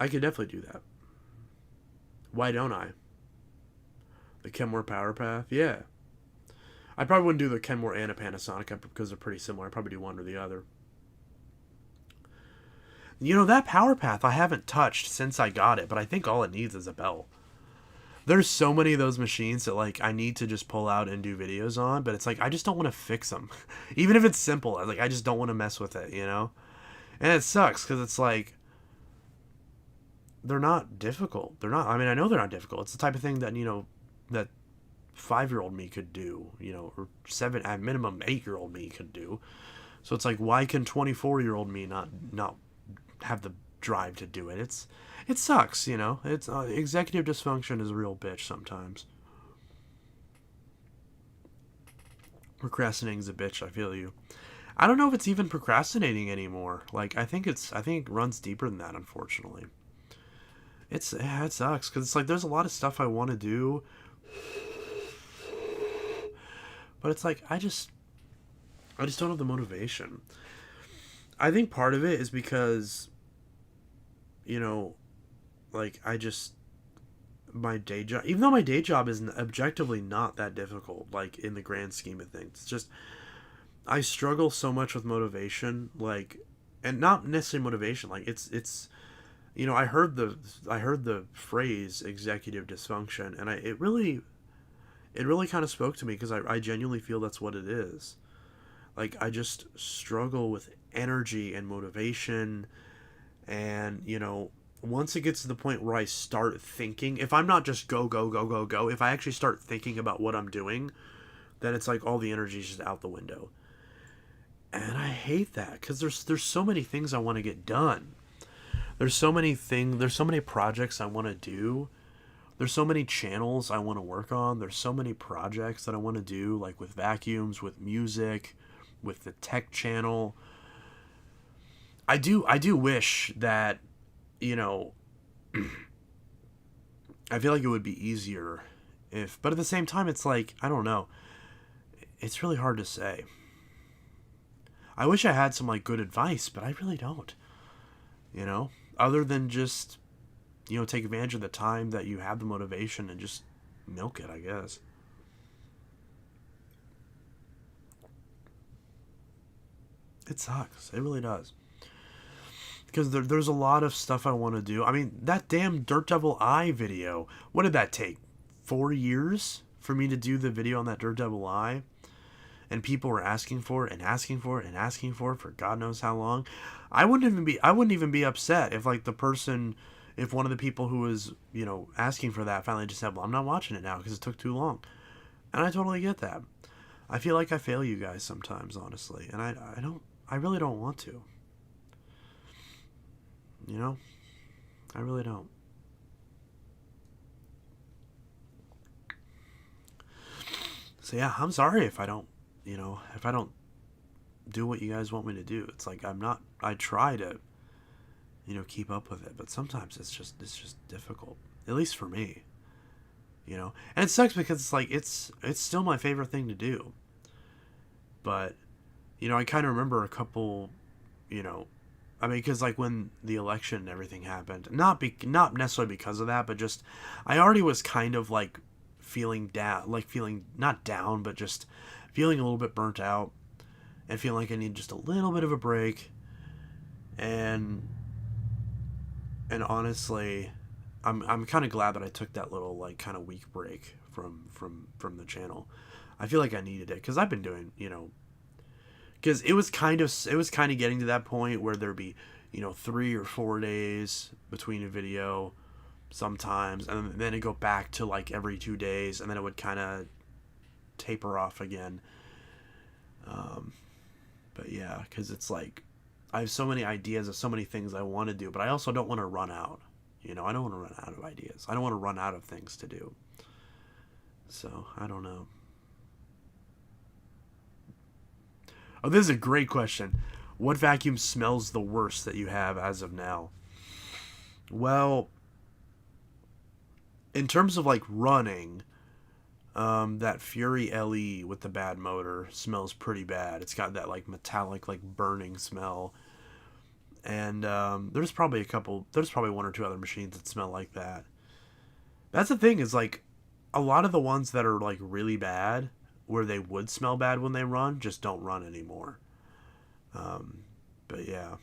I could definitely do that. Why don't I? The Kenmore Power Path? Yeah. I probably wouldn't do the Kenmore and a Panasonic because they're pretty similar. I'd probably do one or the other. You know, that Power Path I haven't touched since I got it, but I think all it needs is a bell. There's so many of those machines that, like, I need to just pull out and do videos on, but it's like, I just don't want to fix them. Even if it's simple, like, I just don't want to mess with it, you know? And it sucks, because it's like, they're not difficult. They're not, I mean, I know they're not difficult. It's the type of thing that, you know, that 5-year-old me could do, you know, or at minimum 8-year-old me could do. So it's like, why can 24-year-old me not have the drive to do it? It sucks, you know. It's executive dysfunction is a real bitch sometimes. Procrastinating's a bitch. I feel you. I don't know if it's even procrastinating anymore. Like, I think it runs deeper than that. Unfortunately, it sucks because it's like there's a lot of stuff I want to do, but it's like I just don't have the motivation. I think part of it is because, you know, like, my day job, even though my day job is objectively not that difficult, like, in the grand scheme of things, it's just, I struggle so much with motivation, like, and not necessarily motivation, like, it's, you know, I heard the phrase executive dysfunction, and it really kind of spoke to me, because I genuinely feel that's what it is. Like, I just struggle with energy and motivation, and, you know, once it gets to the point where I start thinking, if I'm not just go, if I actually start thinking about what I'm doing, then it's like all the energy is just out the window. And I hate that, because there's so many things I want to get done. There's so many projects I want to do. There's so many channels I want to work on. There's so many projects that I want to do, like with vacuums, with music, with the tech channel. I do wish that, you know, I feel like it would be easier but at the same time, it's like, I don't know. It's really hard to say. I wish I had some, like, good advice, but I really don't. You know, other than just, you know, take advantage of the time that you have the motivation and just milk it, I guess. It sucks. It really does. Because there's a lot of stuff I want to do. I mean, that damn Dirt Devil Eye video, what did that take? 4 years for me to do the video on that Dirt Devil Eye? And people were asking for it and asking for it and asking for it for God knows how long. I wouldn't even be upset if, like, if one of the people who was, you know, asking for that finally just said, well, I'm not watching it now because it took too long. And I totally get that. I feel like I fail you guys sometimes, honestly. And I really don't want to. You know? I really don't. So yeah, I'm sorry if I don't do what you guys want me to do. It's like I try to, you know, keep up with it, but sometimes it's just difficult. At least for me. You know? And it sucks because it's like it's still my favorite thing to do. But, you know, I kind of remember a couple, you know, I mean, because, like, when the election and everything happened, not necessarily because of that, but just, I already was kind of, like, feeling not down, but just feeling a little bit burnt out, and feeling like I need just a little bit of a break, and honestly, I'm kind of glad that I took that little, like, kind of week break from the channel. I feel like I needed it, because I've been doing, you know, because it was kind of getting to that point where there'd be, you know, 3 or 4 days between a video sometimes, and then it'd go back to, like, every 2 days, and then it would kind of taper off again. But yeah, because it's like, I have so many ideas of so many things I want to do, but I also don't want to run out. You know, I don't want to run out of ideas. I don't want to run out of things to do. So, I don't know. Oh, this is a great question. What vacuum smells the worst that you have as of now? Well, in terms of like running, that Fury LE with the bad motor smells pretty bad. It's got that like metallic, like burning smell. And there's probably one or two other machines that smell like that. That's the thing, is like a lot of the ones that are like really bad, where they would smell bad when they run, just don't run anymore. But yeah.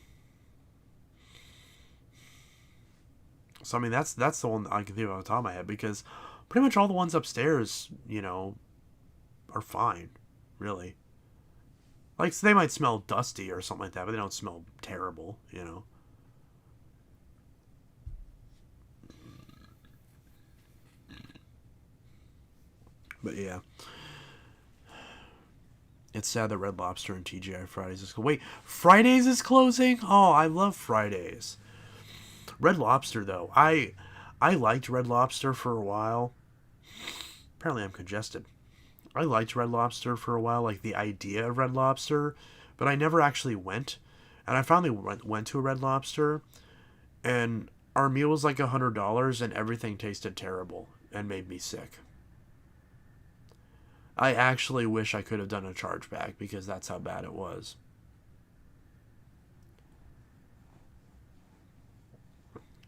So I mean, that's the one that I can think of off the top of my head, because pretty much all the ones upstairs, are fine, really. Like, so they might smell dusty or something like that, but they don't smell terrible. But yeah, it's sad that Red Lobster and TGI Fridays is. Wait, Fridays is closing? Oh, I love Fridays. Red Lobster though, I liked Red Lobster for a while. Apparently, I'm congested. I liked Red Lobster for a while, like the idea of Red Lobster, but I never actually went. And I finally went to a Red Lobster, and our meal was like $100, and everything tasted terrible and made me sick. I actually wish I could have done a chargeback, because that's how bad it was.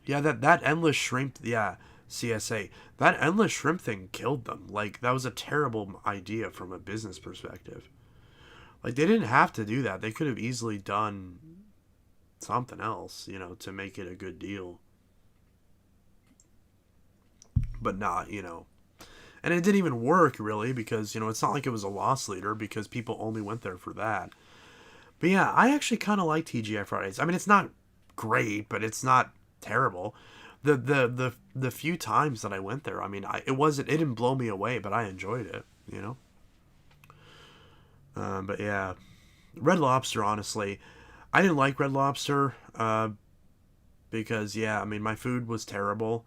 Yeah, that endless shrimp. Yeah, CSA. That endless shrimp thing killed them. Like, that was a terrible idea from a business perspective. Like, they didn't have to do that. They could have easily done something else, to make it a good deal. But not. And it didn't even work, really, because, it's not like it was a loss leader, because people only went there for that. But yeah, I actually kind of like TGI Fridays. I mean, it's not great, but it's not terrible. The few times that I went there, I mean, it didn't blow me away, but I enjoyed it. But yeah, Red Lobster, honestly, I didn't like Red Lobster, because yeah, I mean, my food was terrible,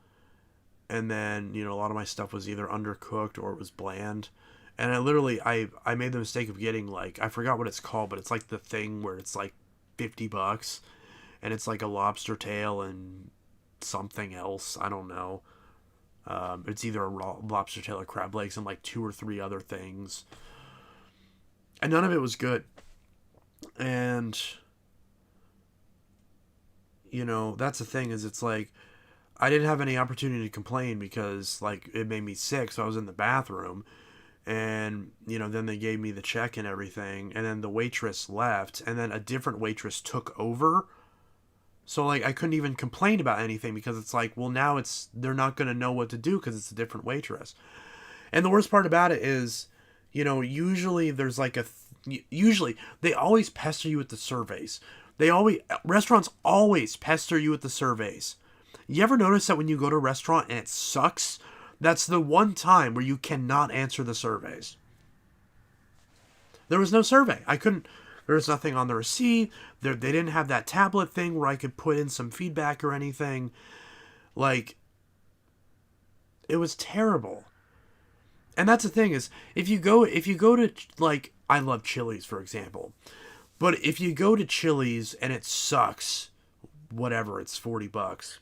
and then a lot of my stuff was either undercooked or it was bland. And I made the mistake of getting, like, I forgot what it's called, but it's like the thing where it's like $50, and it's like a lobster tail and something else. I don't know. It's either a raw lobster tail or crab legs and like two or three other things, and none of it was good. And that's the thing, is it's like I didn't have any opportunity to complain, because like it made me sick. So I was in the bathroom, and then they gave me the check and everything, and then the waitress left, and then a different waitress took over. So like I couldn't even complain about anything, because it's like, well, now they're not going to know what to do, because it's a different waitress. And the worst part about it is, usually there's like usually they always pester you with the surveys. Restaurants always pester you with the surveys. You ever notice that when you go to a restaurant and it sucks, that's the one time where you cannot answer the surveys. There was no survey. There was nothing on the receipt. They didn't have that tablet thing where I could put in some feedback or anything. Like, it was terrible. And that's the thing, is if you go to, like, I love Chili's, for example. But if you go to Chili's and it sucks, whatever, it's $40.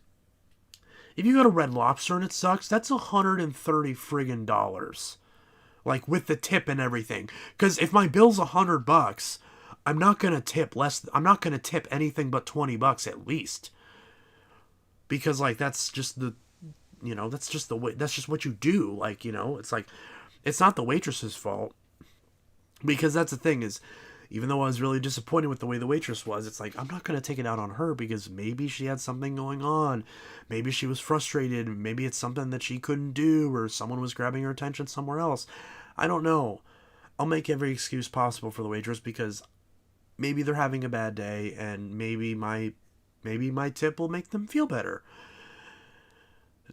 If you go to Red Lobster and it sucks, that's $130 friggin' dollars. Like, with the tip and everything. Because if my bill's $100, I'm not gonna tip less. I'm not gonna tip anything but $20 at least. Because like that's just that's just the way. That's just what you do. Like, it's like, it's not the waitress's fault. Because that's the thing, is, even though I was really disappointed with the way the waitress was, it's like, I'm not going to take it out on her, because maybe she had something going on. Maybe she was frustrated. Maybe it's something that she couldn't do, or someone was grabbing her attention somewhere else. I don't know. I'll make every excuse possible for the waitress, because maybe they're having a bad day, and maybe my tip will make them feel better.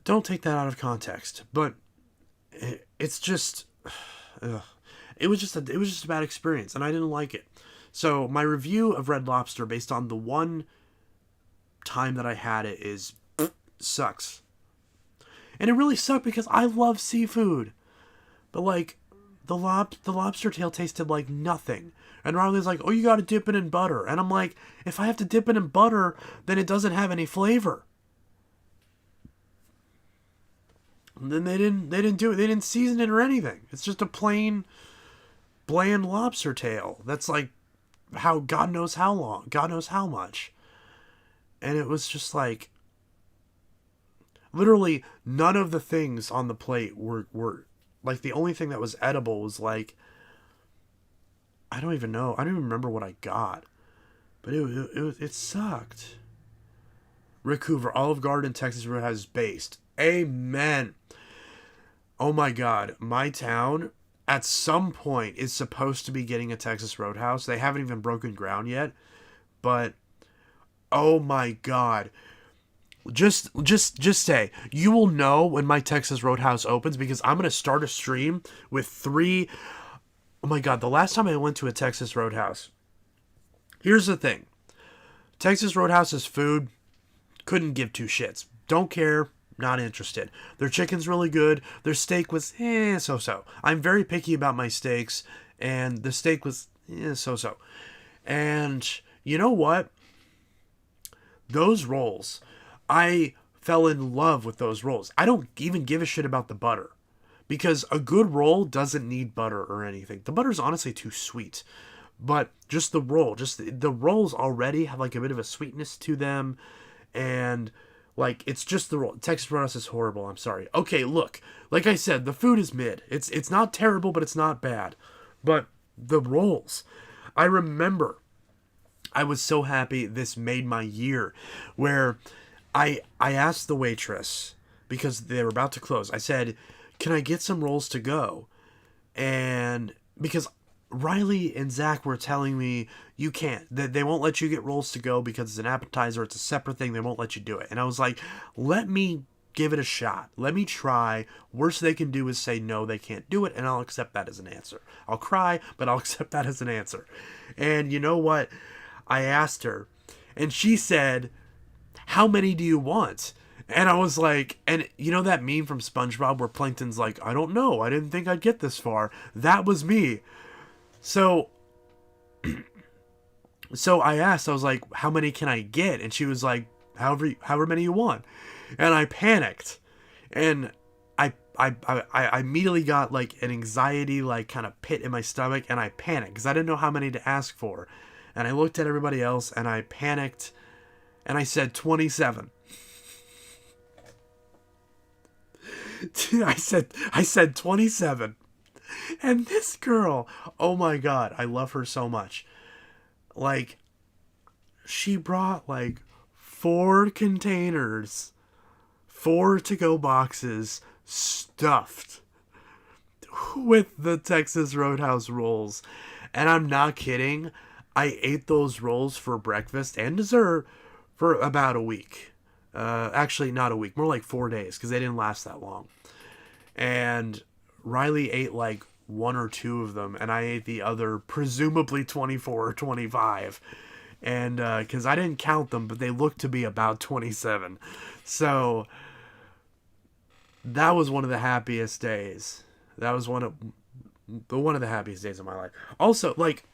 Don't take that out of context. But it's just... Ugh. It was just a bad experience, and I didn't like it. So my review of Red Lobster, based on the one time that I had it, is sucks. And it really sucked, because I love seafood, but like the lobster tail tasted like nothing. And Riley's like, "Oh, you got to dip it in butter," and I'm like, if I have to dip it in butter, then it doesn't have any flavor. then they didn't do it. They didn't season it or anything. It's just a plain, bland lobster tail. That's like how God knows how long, God knows how much. And it was just like, literally none of the things on the plate were like, the only thing that was edible was like, I don't even know. I don't even remember what I got, but it sucked. Rick Hoover, Olive Garden, Texas Roadhouse based. Amen. Oh my God, my town at some point is supposed to be getting a Texas Roadhouse. They haven't even broken ground yet, but oh my God. Just say, you will know when my Texas Roadhouse opens, because I'm going to start a stream with 3. Oh my God, the last time I went to a Texas Roadhouse. Here's the thing. Texas Roadhouse's food, couldn't give 2 shits. Don't care, not interested. Their chicken's really good. Their steak was so-so. I'm very picky about my steaks, and the steak was so-so. And you know what? Those rolls, I fell in love with those rolls. I don't even give a shit about the butter, because a good roll doesn't need butter or anything. The butter's honestly too sweet, but just the roll, the rolls already have like a bit of a sweetness to them, and like, it's just the roll. Texas Roadhouse is horrible. I'm sorry. Okay, look, like I said, the food is mid. It's not terrible, but it's not bad. But the rolls, I remember, I was so happy. This made my year, where I asked the waitress, because they were about to close. I said, "Can I get some rolls to go?" And because Riley and Zach were telling me, you can't. They won't let you get rolls to go because it's an appetizer. It's a separate thing. They won't let you do it. And I was like, let me give it a shot. Let me try. Worst they can do is say no, they can't do it, and I'll accept that as an answer. I'll cry, but I'll accept that as an answer. And you know what? I asked her, and she said, "How many do you want?" And I was like, and you know that meme from SpongeBob where Plankton's like, "I don't know. I didn't think I'd get this far." That was me. So I asked, I was like, "How many can I get?" And she was like, however many you want. And I panicked. And I immediately got like an anxiety, like kind of pit in my stomach, and I panicked because I didn't know how many to ask for. And I looked at everybody else and I panicked, and I said 27. I said 27. And this girl, oh my God, I love her so much. Like, she brought like 4 containers, 4 to-go boxes stuffed with the Texas Roadhouse rolls. And I'm not kidding. I ate those rolls for breakfast and dessert for about a week. Actually, not a week, more like 4 days, because they didn't last that long. And Riley ate like 1 or 2 of them, and I ate the other presumably 24 or 25. And because I didn't count them, but they looked to be about 27. So that was one of the happiest days. That was one of the happiest days of my life. Also, like,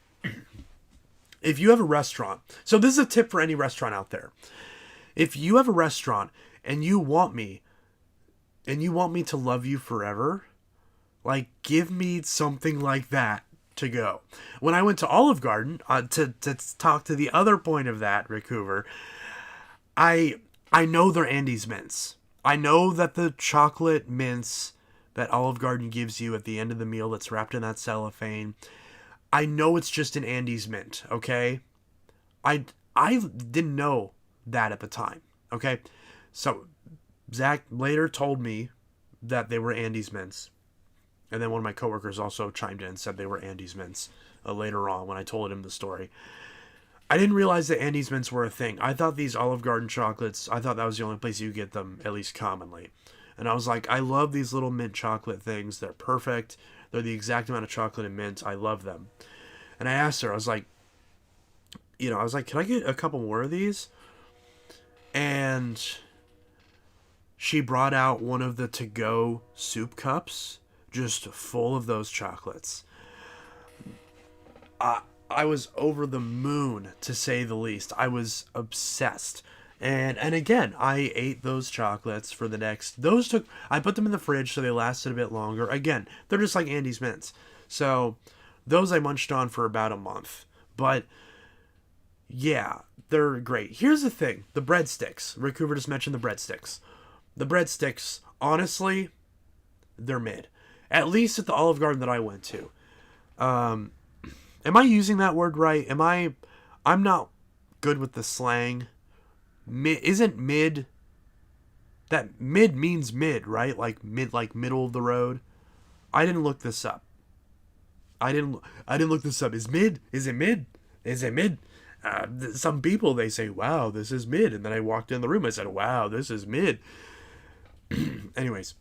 if you have a restaurant, so this is a tip for any restaurant out there. If you have a restaurant and you want me to love you forever, like, give me something like that to go. When I went to Olive Garden, to talk to the other point of that, Rick Hoover, I know they're Andes mints. I know that the chocolate mints that Olive Garden gives you at the end of the meal that's wrapped in that cellophane, I know it's just an Andes mint, okay? I didn't know that at the time, okay? So Zach later told me that they were Andes mints. And then one of my coworkers also chimed in and said they were Andes mints later on when I told him the story. I didn't realize that Andes mints were a thing. I thought these Olive Garden chocolates, I thought that was the only place you get them, at least commonly. And I was like, I love these little mint chocolate things. They're perfect. They're the exact amount of chocolate and mint. I love them. And I asked her, I was like, can I get a couple more of these? And she brought out one of the to-go soup cups, just full of those chocolates. I was over the moon, to say the least. I was obsessed. And again, I ate those chocolates for the next. I put them in the fridge so they lasted a bit longer. Again, they're just like Andy's Mints. So those I munched on for about a month. But yeah, they're great. Here's the thing: the breadsticks. Rick Hoover just mentioned the breadsticks. The breadsticks, honestly, they're mid. At least at the Olive Garden that I went to. Am I using that word right? I'm not good with the slang. Isn't mid? That mid means mid, right? Like middle of the road. I didn't look this up. I didn't look this up. Is mid? Is it mid? Is it mid? Some people, they say, "Wow, this is mid," and then I walked in the room. I said, "Wow, this is mid." Anyways,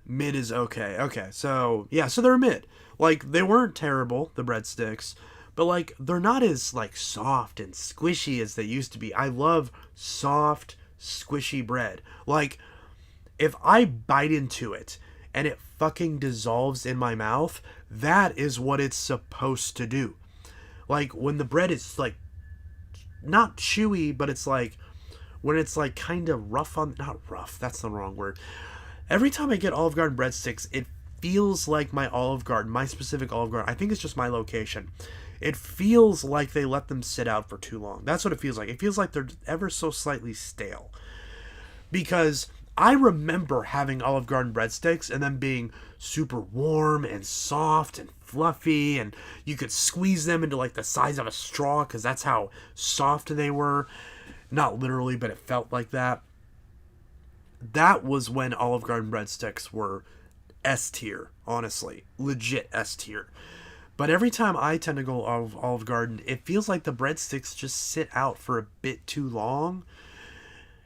mid is okay. Okay, so yeah, so they're mid. Like, they weren't terrible, the breadsticks, but like they're not as like soft and squishy as they used to be. I love soft, squishy bread. Like, if I bite into it and it fucking dissolves in my mouth, that is what it's supposed to do. Like, when the bread is like not chewy, but it's like when it's like kind of rough on, not rough, that's the wrong word. Every time I get Olive Garden breadsticks, it feels like my specific Olive Garden. I think it's just my location. It feels like they let them sit out for too long. That's what it feels like. It feels like they're ever so slightly stale. Because I remember having Olive Garden breadsticks and them being super warm and soft and fluffy, and you could squeeze them into like the size of a straw because that's how soft they were. Not literally, but it felt like that. That was when Olive Garden breadsticks were S tier, honestly. Legit S tier. But every time I tend to go Olive Garden, it feels like the breadsticks just sit out for a bit too long.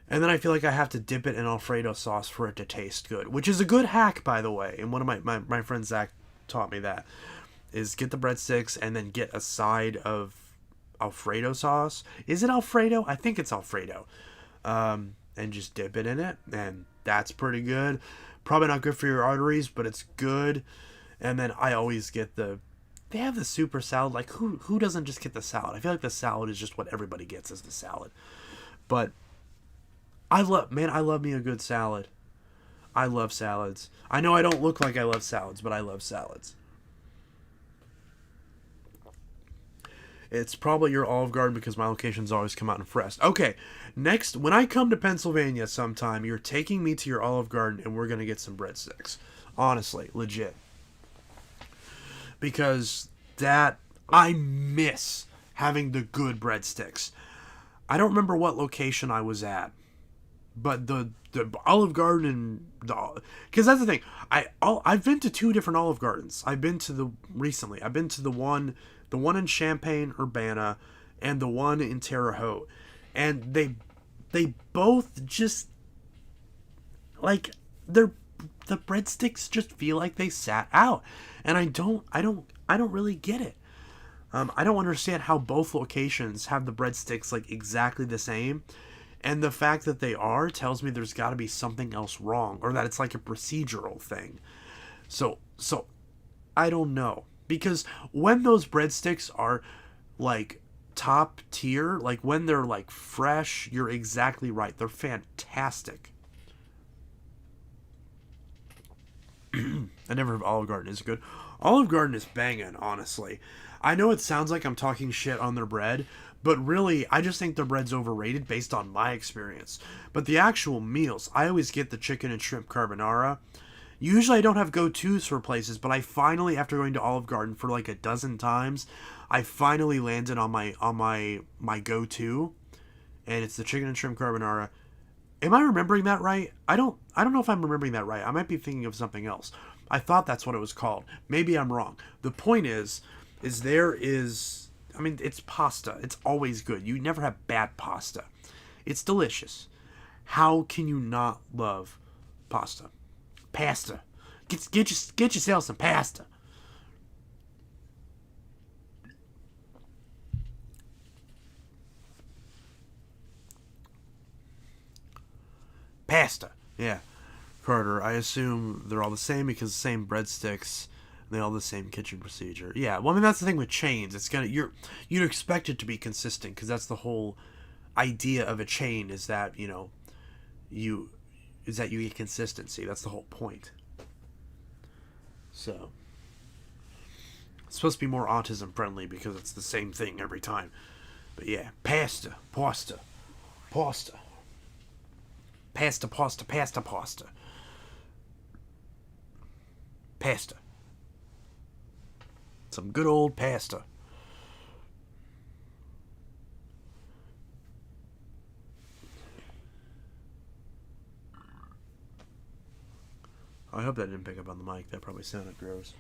And then I feel like I have to dip it in Alfredo sauce for it to taste good. Which is a good hack, by the way. And one of my friend Zach taught me that. Is get the breadsticks and then get a side of Alfredo sauce. Is it Alfredo? I think it's Alfredo. And just dip it in it. And that's pretty good. Probably not good for your arteries, but it's good. And then I always get they have the super salad. Like, who doesn't just get the salad? I feel like the salad is just what everybody gets is the salad. But I love me a good salad. I love salads. I know I don't look like I love salads, but I love salads. It's probably your Olive Garden because my locations always come out in Frest. Okay, next, when I come to Pennsylvania sometime, you're taking me to your Olive Garden and we're going to get some breadsticks. Honestly, legit. Because I miss having the good breadsticks. I don't remember what location I was at, but the Olive Garden, because that's the thing. I've been to two different Olive Gardens. I've been to the one in Champaign Urbana, and the one in Terre Haute, and they both just like the breadsticks just feel like they sat out, and I don't really get it. I don't understand how both locations have the breadsticks like exactly the same, and the fact that they are tells me there's got to be something else wrong, or that it's like a procedural thing. So I don't know, because when those breadsticks are like top tier, like when they're like fresh, you're exactly right. They're fantastic. I never have Olive Garden is good. Olive Garden is banging, honestly. I know it sounds like I'm talking shit on their bread, but really, I just think their bread's overrated based on my experience. But the actual meals, I always get the chicken and shrimp carbonara. Usually I don't have go-tos for places, but I finally, after going to Olive Garden for like a dozen times, I finally landed on my go-to, and it's the chicken and shrimp carbonara. Am I remembering that right? I don't know if I'm remembering that right. I might be thinking of something else. I thought that's what it was called. Maybe I'm wrong. The point is I mean, it's pasta. It's always good. You never have bad pasta. It's delicious. How can you not love pasta? Pasta. Get yourself some pasta. Pasta. Yeah. Carter, I assume they're all the same because the same breadsticks, they all the same kitchen procedure. Yeah, well, I mean, that's the thing with chains. It's gonna you'd expect it to be consistent because that's the whole idea of a chain is that, you get consistency. That's the whole point. So it's supposed to be more autism friendly because it's the same thing every time. But yeah, pasta. Pasta. Some good old pasta. I hope that didn't pick up on the mic. That probably sounded gross.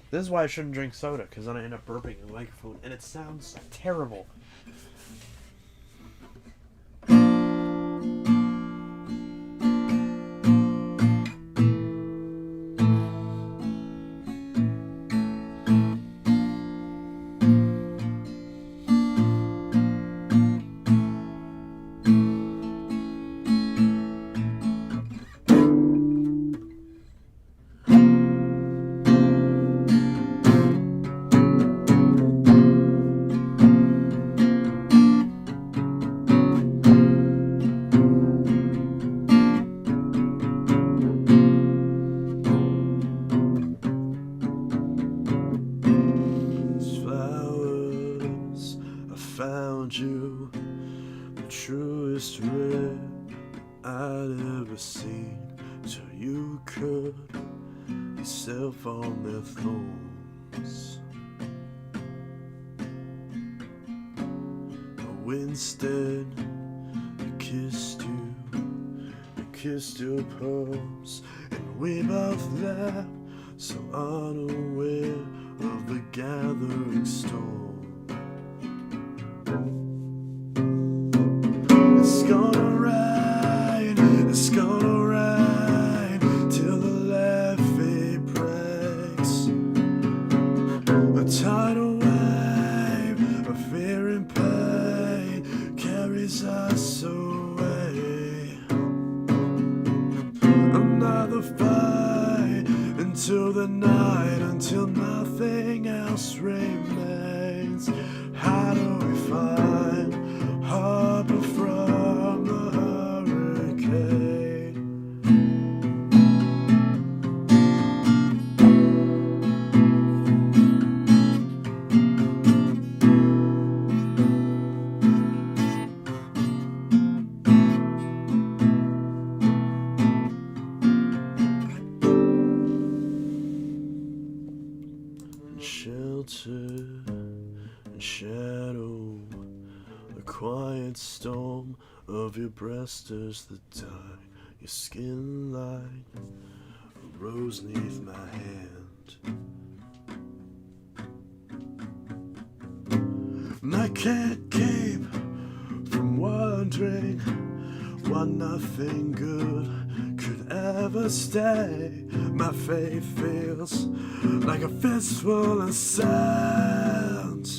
This is why I shouldn't drink soda, because then I end up burping in the microphone, and it sounds terrible. You, the truest red I'd ever seen, so you cut yourself on their thorns. Oh, instead, you kissed your palms, and we both laughed, so unaware of the gathering storm. It's gonna ride till the levee breaks. A tidal wave of fear and pain carries us away. Another fight into the night until nothing else remains. How do we find harbor from the hurricane? Shelter and shadow, the quiet storm of your breast as the dye your skin like a rose neath my hand. And I can't keep from wondering why nothing good could ever stay. My faith feels like a fistful of sand.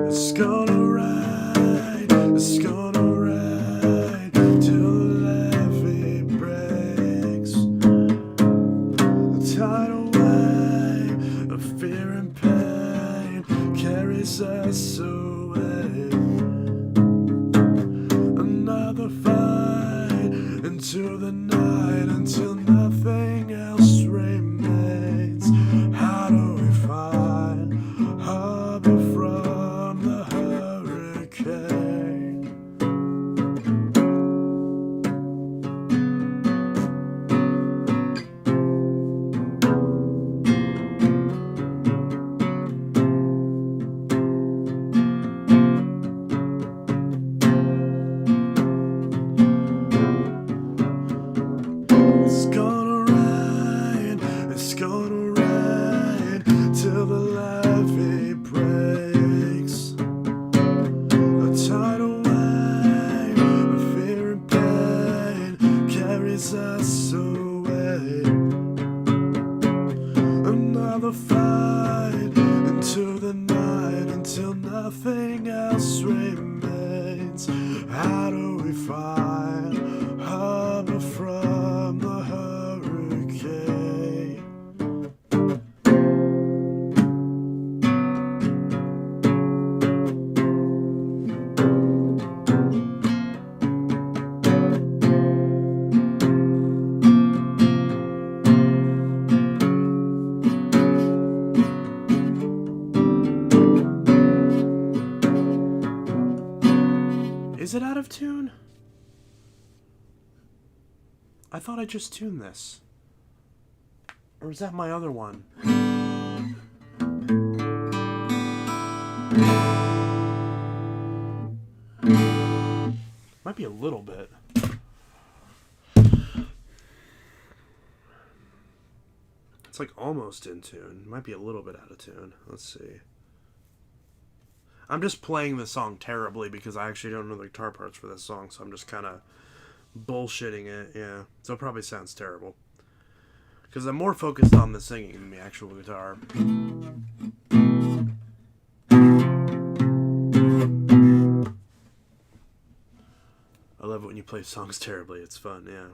It's gonna ride till the levee breaks. The tidal wave of fear and pain carries us away. Another fight into the night until nothing else remains. How do we find harbor from the hurricane? It's gonna ride till the levee breaks. A tidal wave of fear and pain carries us away. Another fight into the night until nothing else remains. How do we find harbor from the hurricane? it out of tune? I thought I just tuned this. Or is that my other one? Might be a little bit. It's like almost in tune. Might be a little bit out of tune. Let's see. I'm just playing the song terribly because I actually don't know the guitar parts for this song, so I'm just kind of bullshitting it, yeah. So it probably sounds terrible. Because I'm more focused on the singing than the actual guitar. I love it when you play songs terribly. It's fun, yeah.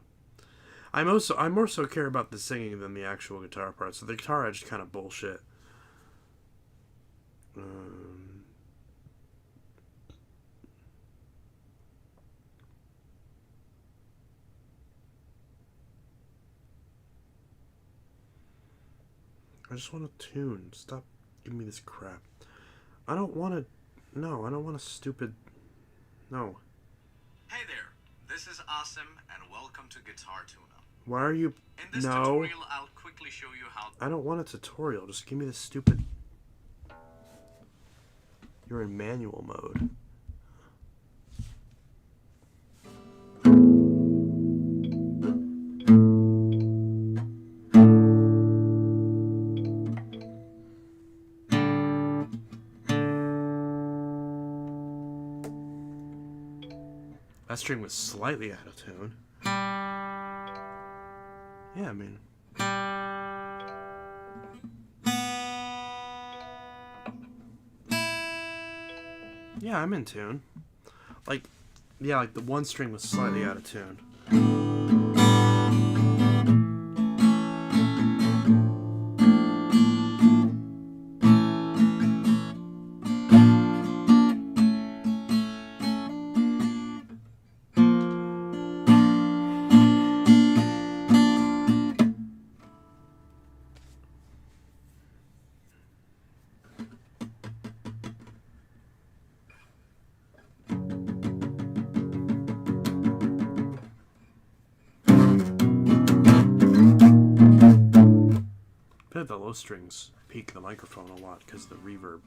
I more so care about the singing than the actual guitar part. So the guitar I just kind of bullshit. I just want a tune. Stop giving me this crap. I don't want to... No, I don't want a stupid... No. Hey there. This is Asim, and welcome to Guitar Tuna. Why are you... In this No. tutorial, I'll quickly show you how... I don't want a tutorial. Just give me the stupid... You're in manual mode. That string was slightly out of tune. Yeah, I mean... Yeah, I'm in tune. Like, yeah, like the one string was slightly out of tune. I bet the low strings peak the microphone a lot because of the reverb.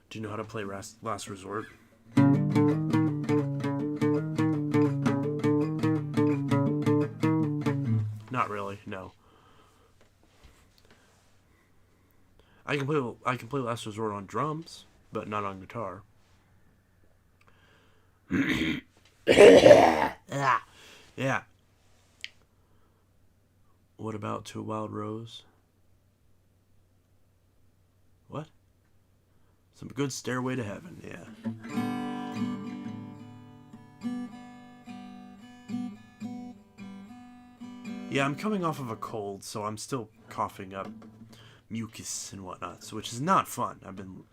Do you know how to play Last Resort? Not really, no. I can play Last Resort on drums, but not on guitar. Yeah. What about To a Wild Rose? What? Some good Stairway to Heaven, yeah. Yeah, I'm coming off of a cold, so I'm still coughing up mucus and whatnot, so which is not fun. I'm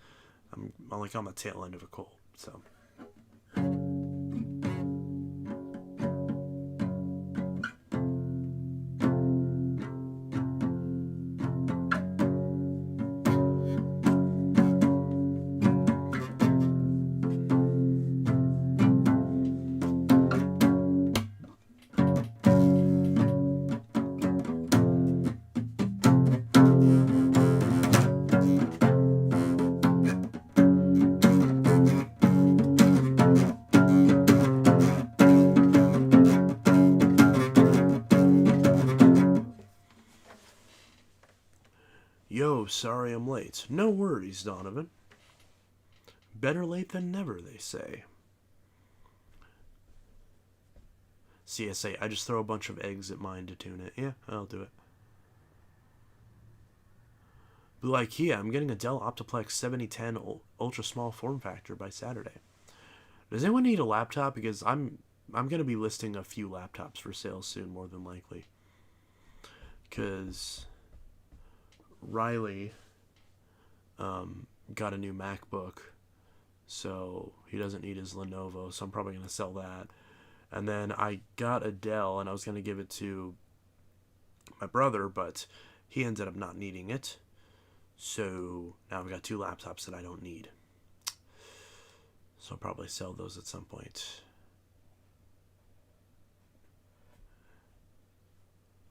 like on the tail end of a cold, so. Yo, sorry I'm late. No worries, Donovan. Better late than never, they say. CSA, I just throw a bunch of eggs at mine to tune it. Yeah, I'll do it. Blue IKEA, I'm getting a Dell Optiplex 7010 ultra small form factor by Saturday. Does anyone need a laptop? Because I'm going to be listing a few laptops for sale soon, more than likely. Because Riley got a new MacBook, so he doesn't need his Lenovo, so I'm probably going to sell that. And then I got a Dell, and I was going to give it to my brother, but he ended up not needing it. So now I've got 2 laptops that I don't need. So I'll probably sell those at some point.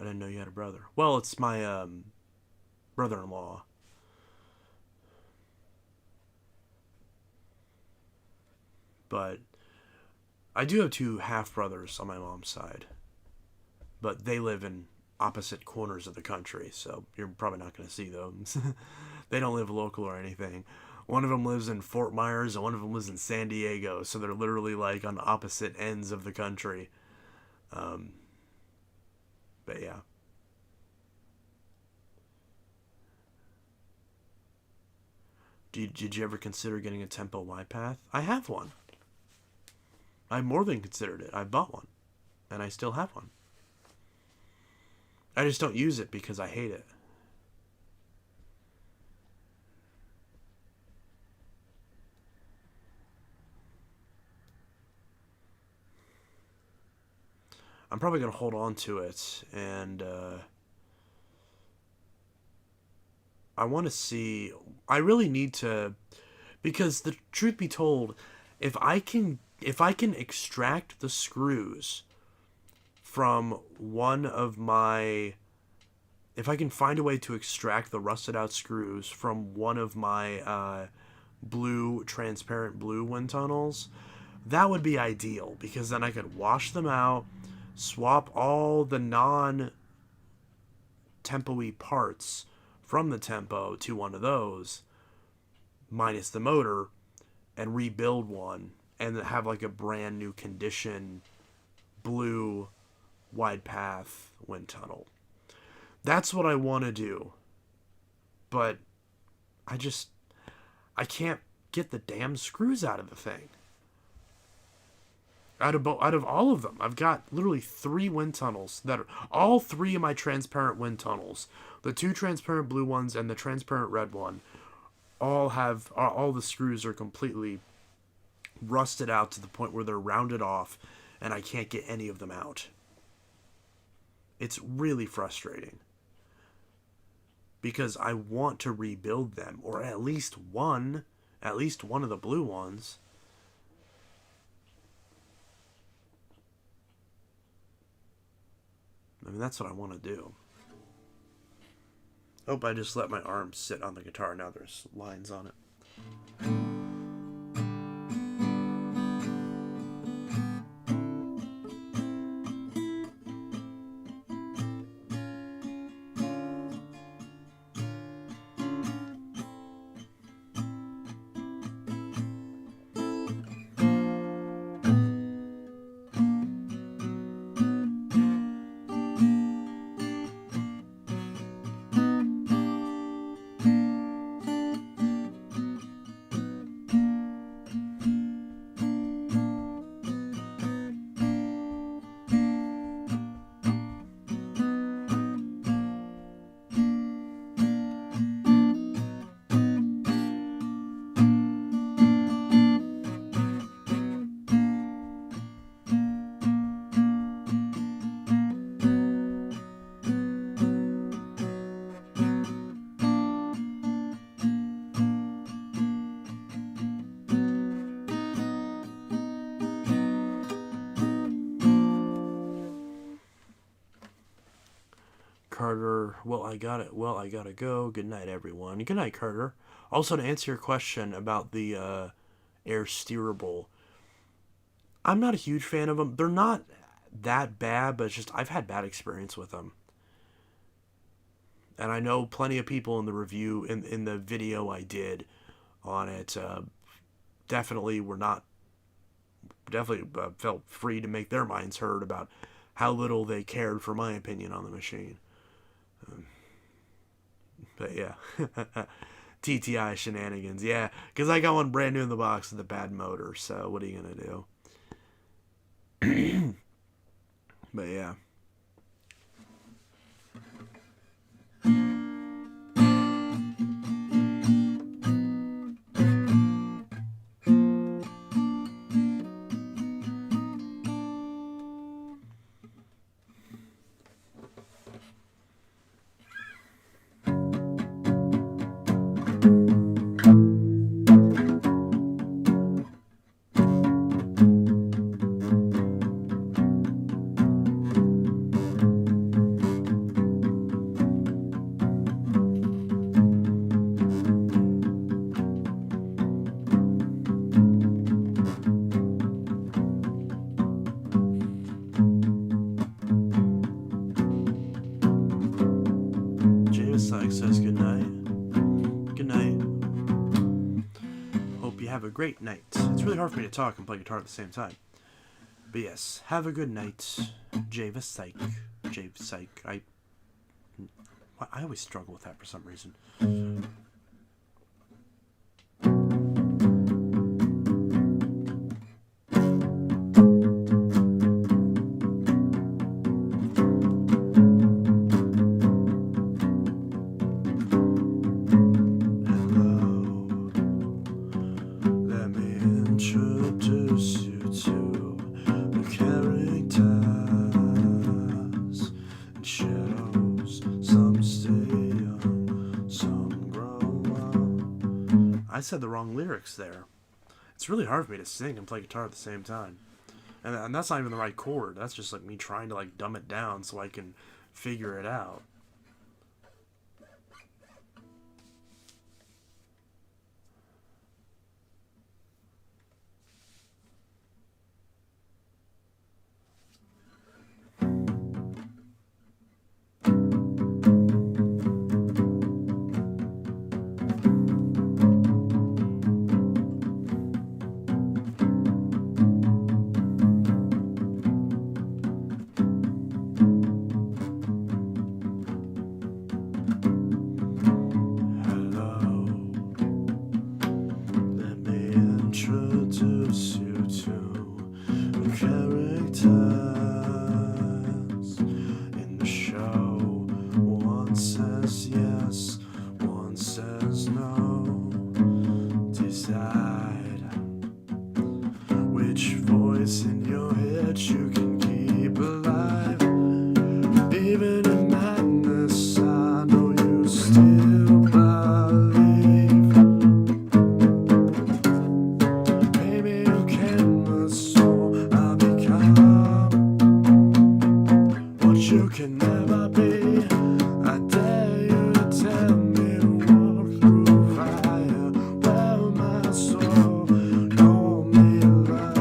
I didn't know you had a brother. Well, it's my brother-in-law. But I do have 2 half-brothers on my mom's side. But they live in opposite corners of the country, so you're probably not going to see those. They don't live local or anything. One of them lives in Fort Myers, and one of them lives in San Diego, so they're literally like on opposite ends of the country. But yeah. Did you ever consider getting a Tempo YPath? I have one. I more than considered it. I bought one, and I still have one. I just don't use it because I hate it. I'm probably going to hold on to it, and I want to see. I really need to, because the truth be told, if I can extract the screws from one of my, if I can find a way to extract the rusted out screws from one of my transparent blue wind tunnels, that would be ideal, because then I could wash them out, swap all the non Tempo-y parts from the Tempo to one of those, minus the motor, and rebuild one, and have like a brand new condition blue wide path wind tunnel. That's what I want to do. But I can't get the damn screws out of the thing. Out of all of them, I've got literally 3 wind tunnels that are all 3 of my transparent wind tunnels. The 2 transparent blue ones and the transparent red one all the screws are completely rusted out to the point where they're rounded off, and I can't get any of them out. It's really frustrating, because I want to rebuild them, or at least one of the blue ones. I mean, that's what I want to do. Oh, I just let my arm sit on the guitar. Now there's lines on it. Carter, well, I got it. Well, I gotta go. Good night, everyone. Good night, Carter. Also, to answer your question about the air steerable, I'm not a huge fan of them. They're not that bad, but it's just I've had bad experience with them. And I know plenty of people in the review, in the video I did on it, definitely felt free to make their minds heard about how little they cared for my opinion on the machine. But yeah, TTI shenanigans. Yeah, because I got one brand new in the box with a bad motor. So what are you gonna do? But yeah. music says good night. Good night. Hope you have a great night. It's really hard for me to talk and play guitar at the same time. But yes, have a good night. Java Psych. Jave Psych. I always struggle with that for some reason. Introduce you to the characters and shadows. Some stay young, some grow up. I said the wrong lyrics there. It's really hard for me to sing and play guitar at the same time. And that's not even the right chord. That's just like me trying to like dumb it down so I can figure it out. Introduce you to the characters in the show. One says yes, one says no. Decide which voice in your head you can keep alive. Even in madness, I know you still believe. You can never be. I dare you to tell me to walk through fire. Well, my soul, call me alive.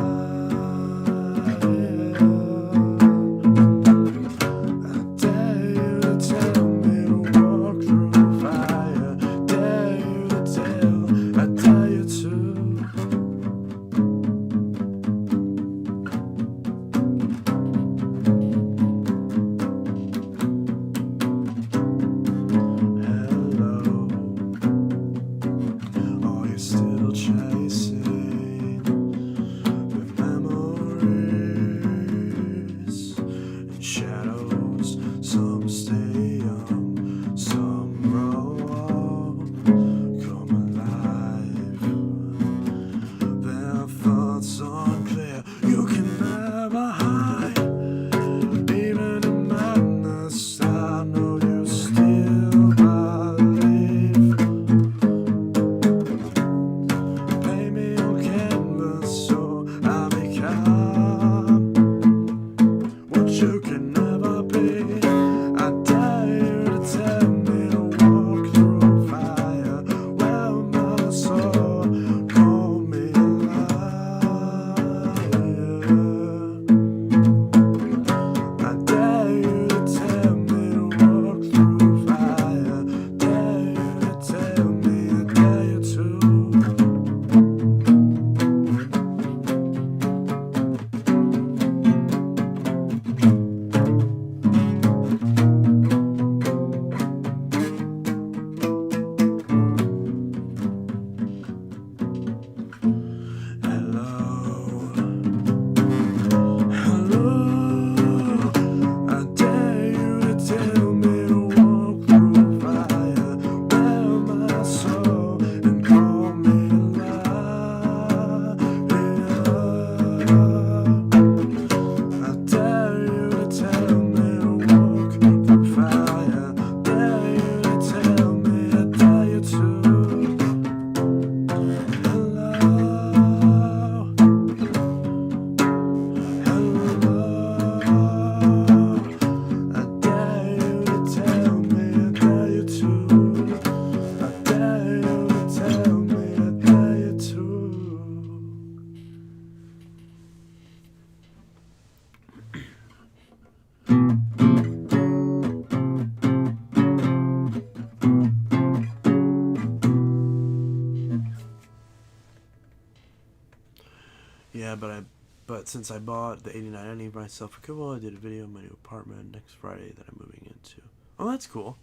Yeah, but since I bought the 89, I named myself a couple. I did a video in my new apartment next Friday that I'm moving into. Oh, that's cool.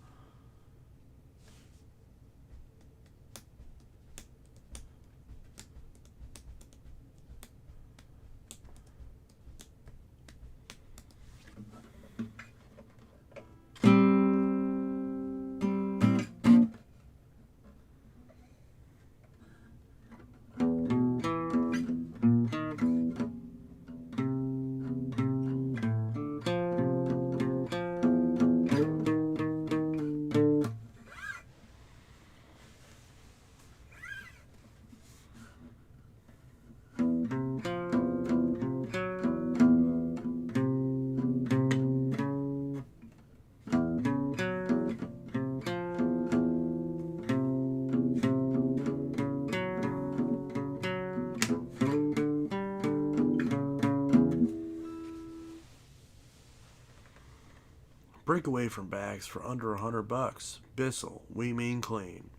Break away from bags for under $100. Bissell, we mean clean.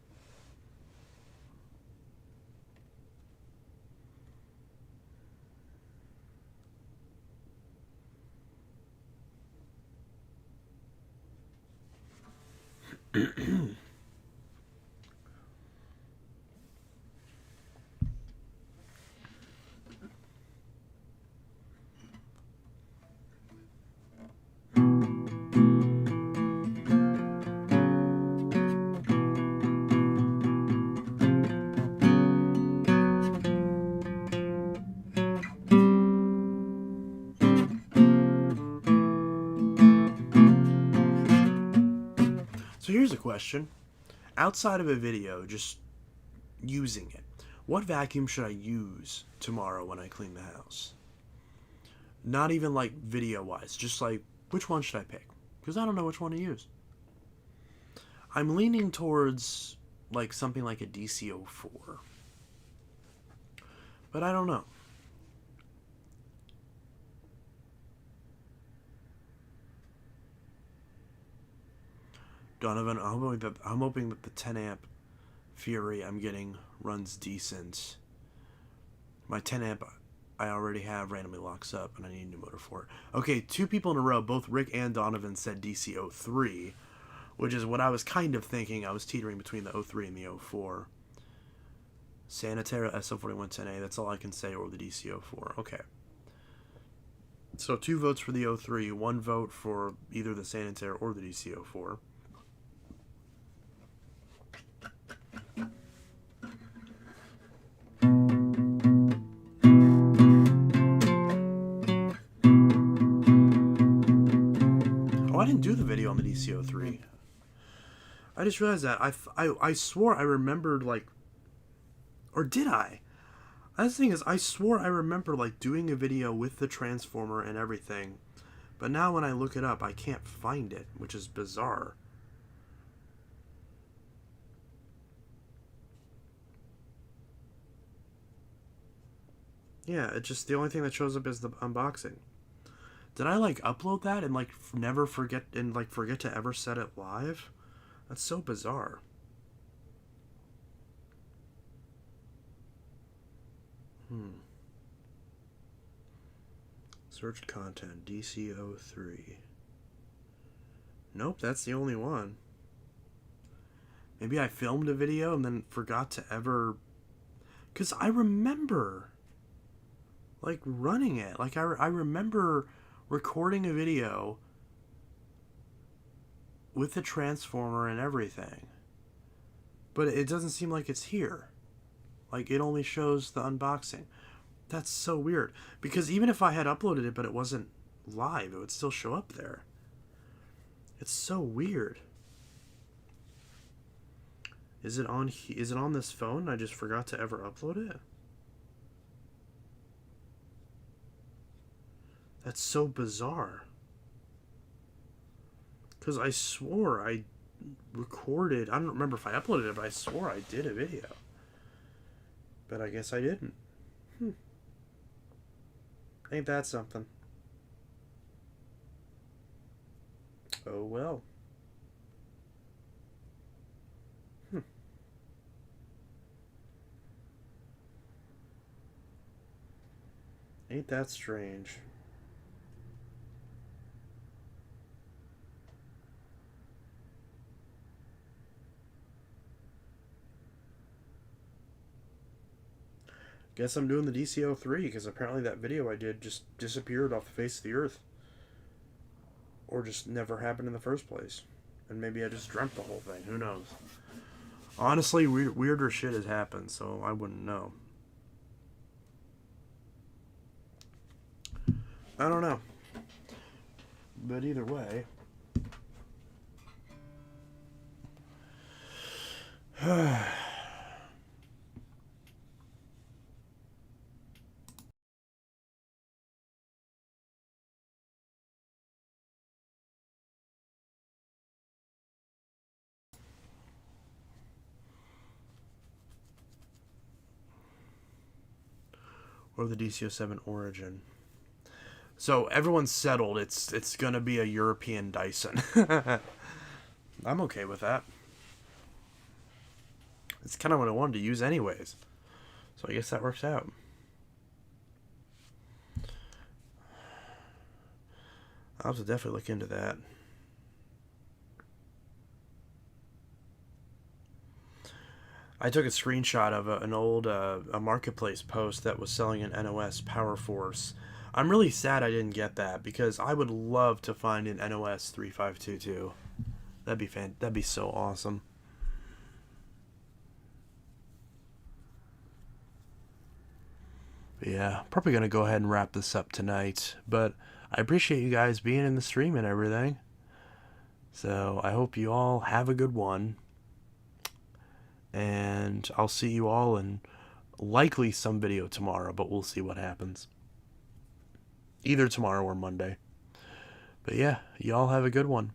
So here's a question. Outside of a video, just using it, what vacuum should I use tomorrow when I clean the house? Not even like video wise, just like which one should I pick? Because I don't know which one to use. I'm leaning towards like something like a DC-04, but I don't know. Donovan, I'm hoping that the 10 amp Fury I'm getting runs decent. My 10 amp I already have randomly locks up, and I need a new motor for it. Okay, 2 people in a row, both Rick and Donovan said DC-03, which is what I was kind of thinking. I was teetering between the 03 and the 04. Sanitera SO4110A, that's all I can say, or the DC-04. Okay. So 2 votes for the 03, 1 vote for either the Sanitera or the DC-04. Oh, I didn't do the video on the DC-03. I just realized that. I swore I remembered, like... Or did I? That's the thing is, I swore I remember, like, doing a video with the transformer and everything. But now when I look it up, I can't find it, which is bizarre. Yeah, it's just the only thing that shows up is the unboxing. Did I, like, upload that and, like, never forget to ever set it live? That's so bizarre. Search content, DC-03. Nope, that's the only one. Maybe I filmed a video and then forgot to ever... Because I remember, like, running it. Like, I remember recording a video with the transformer and everything. But it doesn't seem like it's here. Like, it only shows the unboxing. That's so weird. Because even if I had uploaded it, but it wasn't live, it would still show up there. It's so weird. Is it on this phone? I just forgot to ever upload it? That's so bizarre. Because I swore I recorded... I don't remember if I uploaded it, but I swore I did a video. But I guess I didn't. Ain't that something? Oh well. Ain't that strange? Guess I'm doing the DC-03 because apparently that video I did just disappeared off the face of the earth. Or just never happened in the first place. And maybe I just dreamt the whole thing. Who knows? Honestly, weirder shit has happened, so I wouldn't know. I don't know. But either way. Or the DC-07 Origin. So everyone's settled. It's gonna be a European Dyson. I'm okay with that. It's kind of what I wanted to use anyways. So I guess that works out. I'll have to definitely look into that. I took a screenshot of an old a marketplace post that was selling an NOS Power Force. I'm really sad I didn't get that because I would love to find an NOS 3522. That'd be so awesome. But yeah, probably gonna go ahead and wrap this up tonight. But I appreciate you guys being in the stream and everything. So I hope you all have a good one. And I'll see you all in likely some video tomorrow, but we'll see what happens. Either tomorrow or Monday. But yeah, y'all have a good one.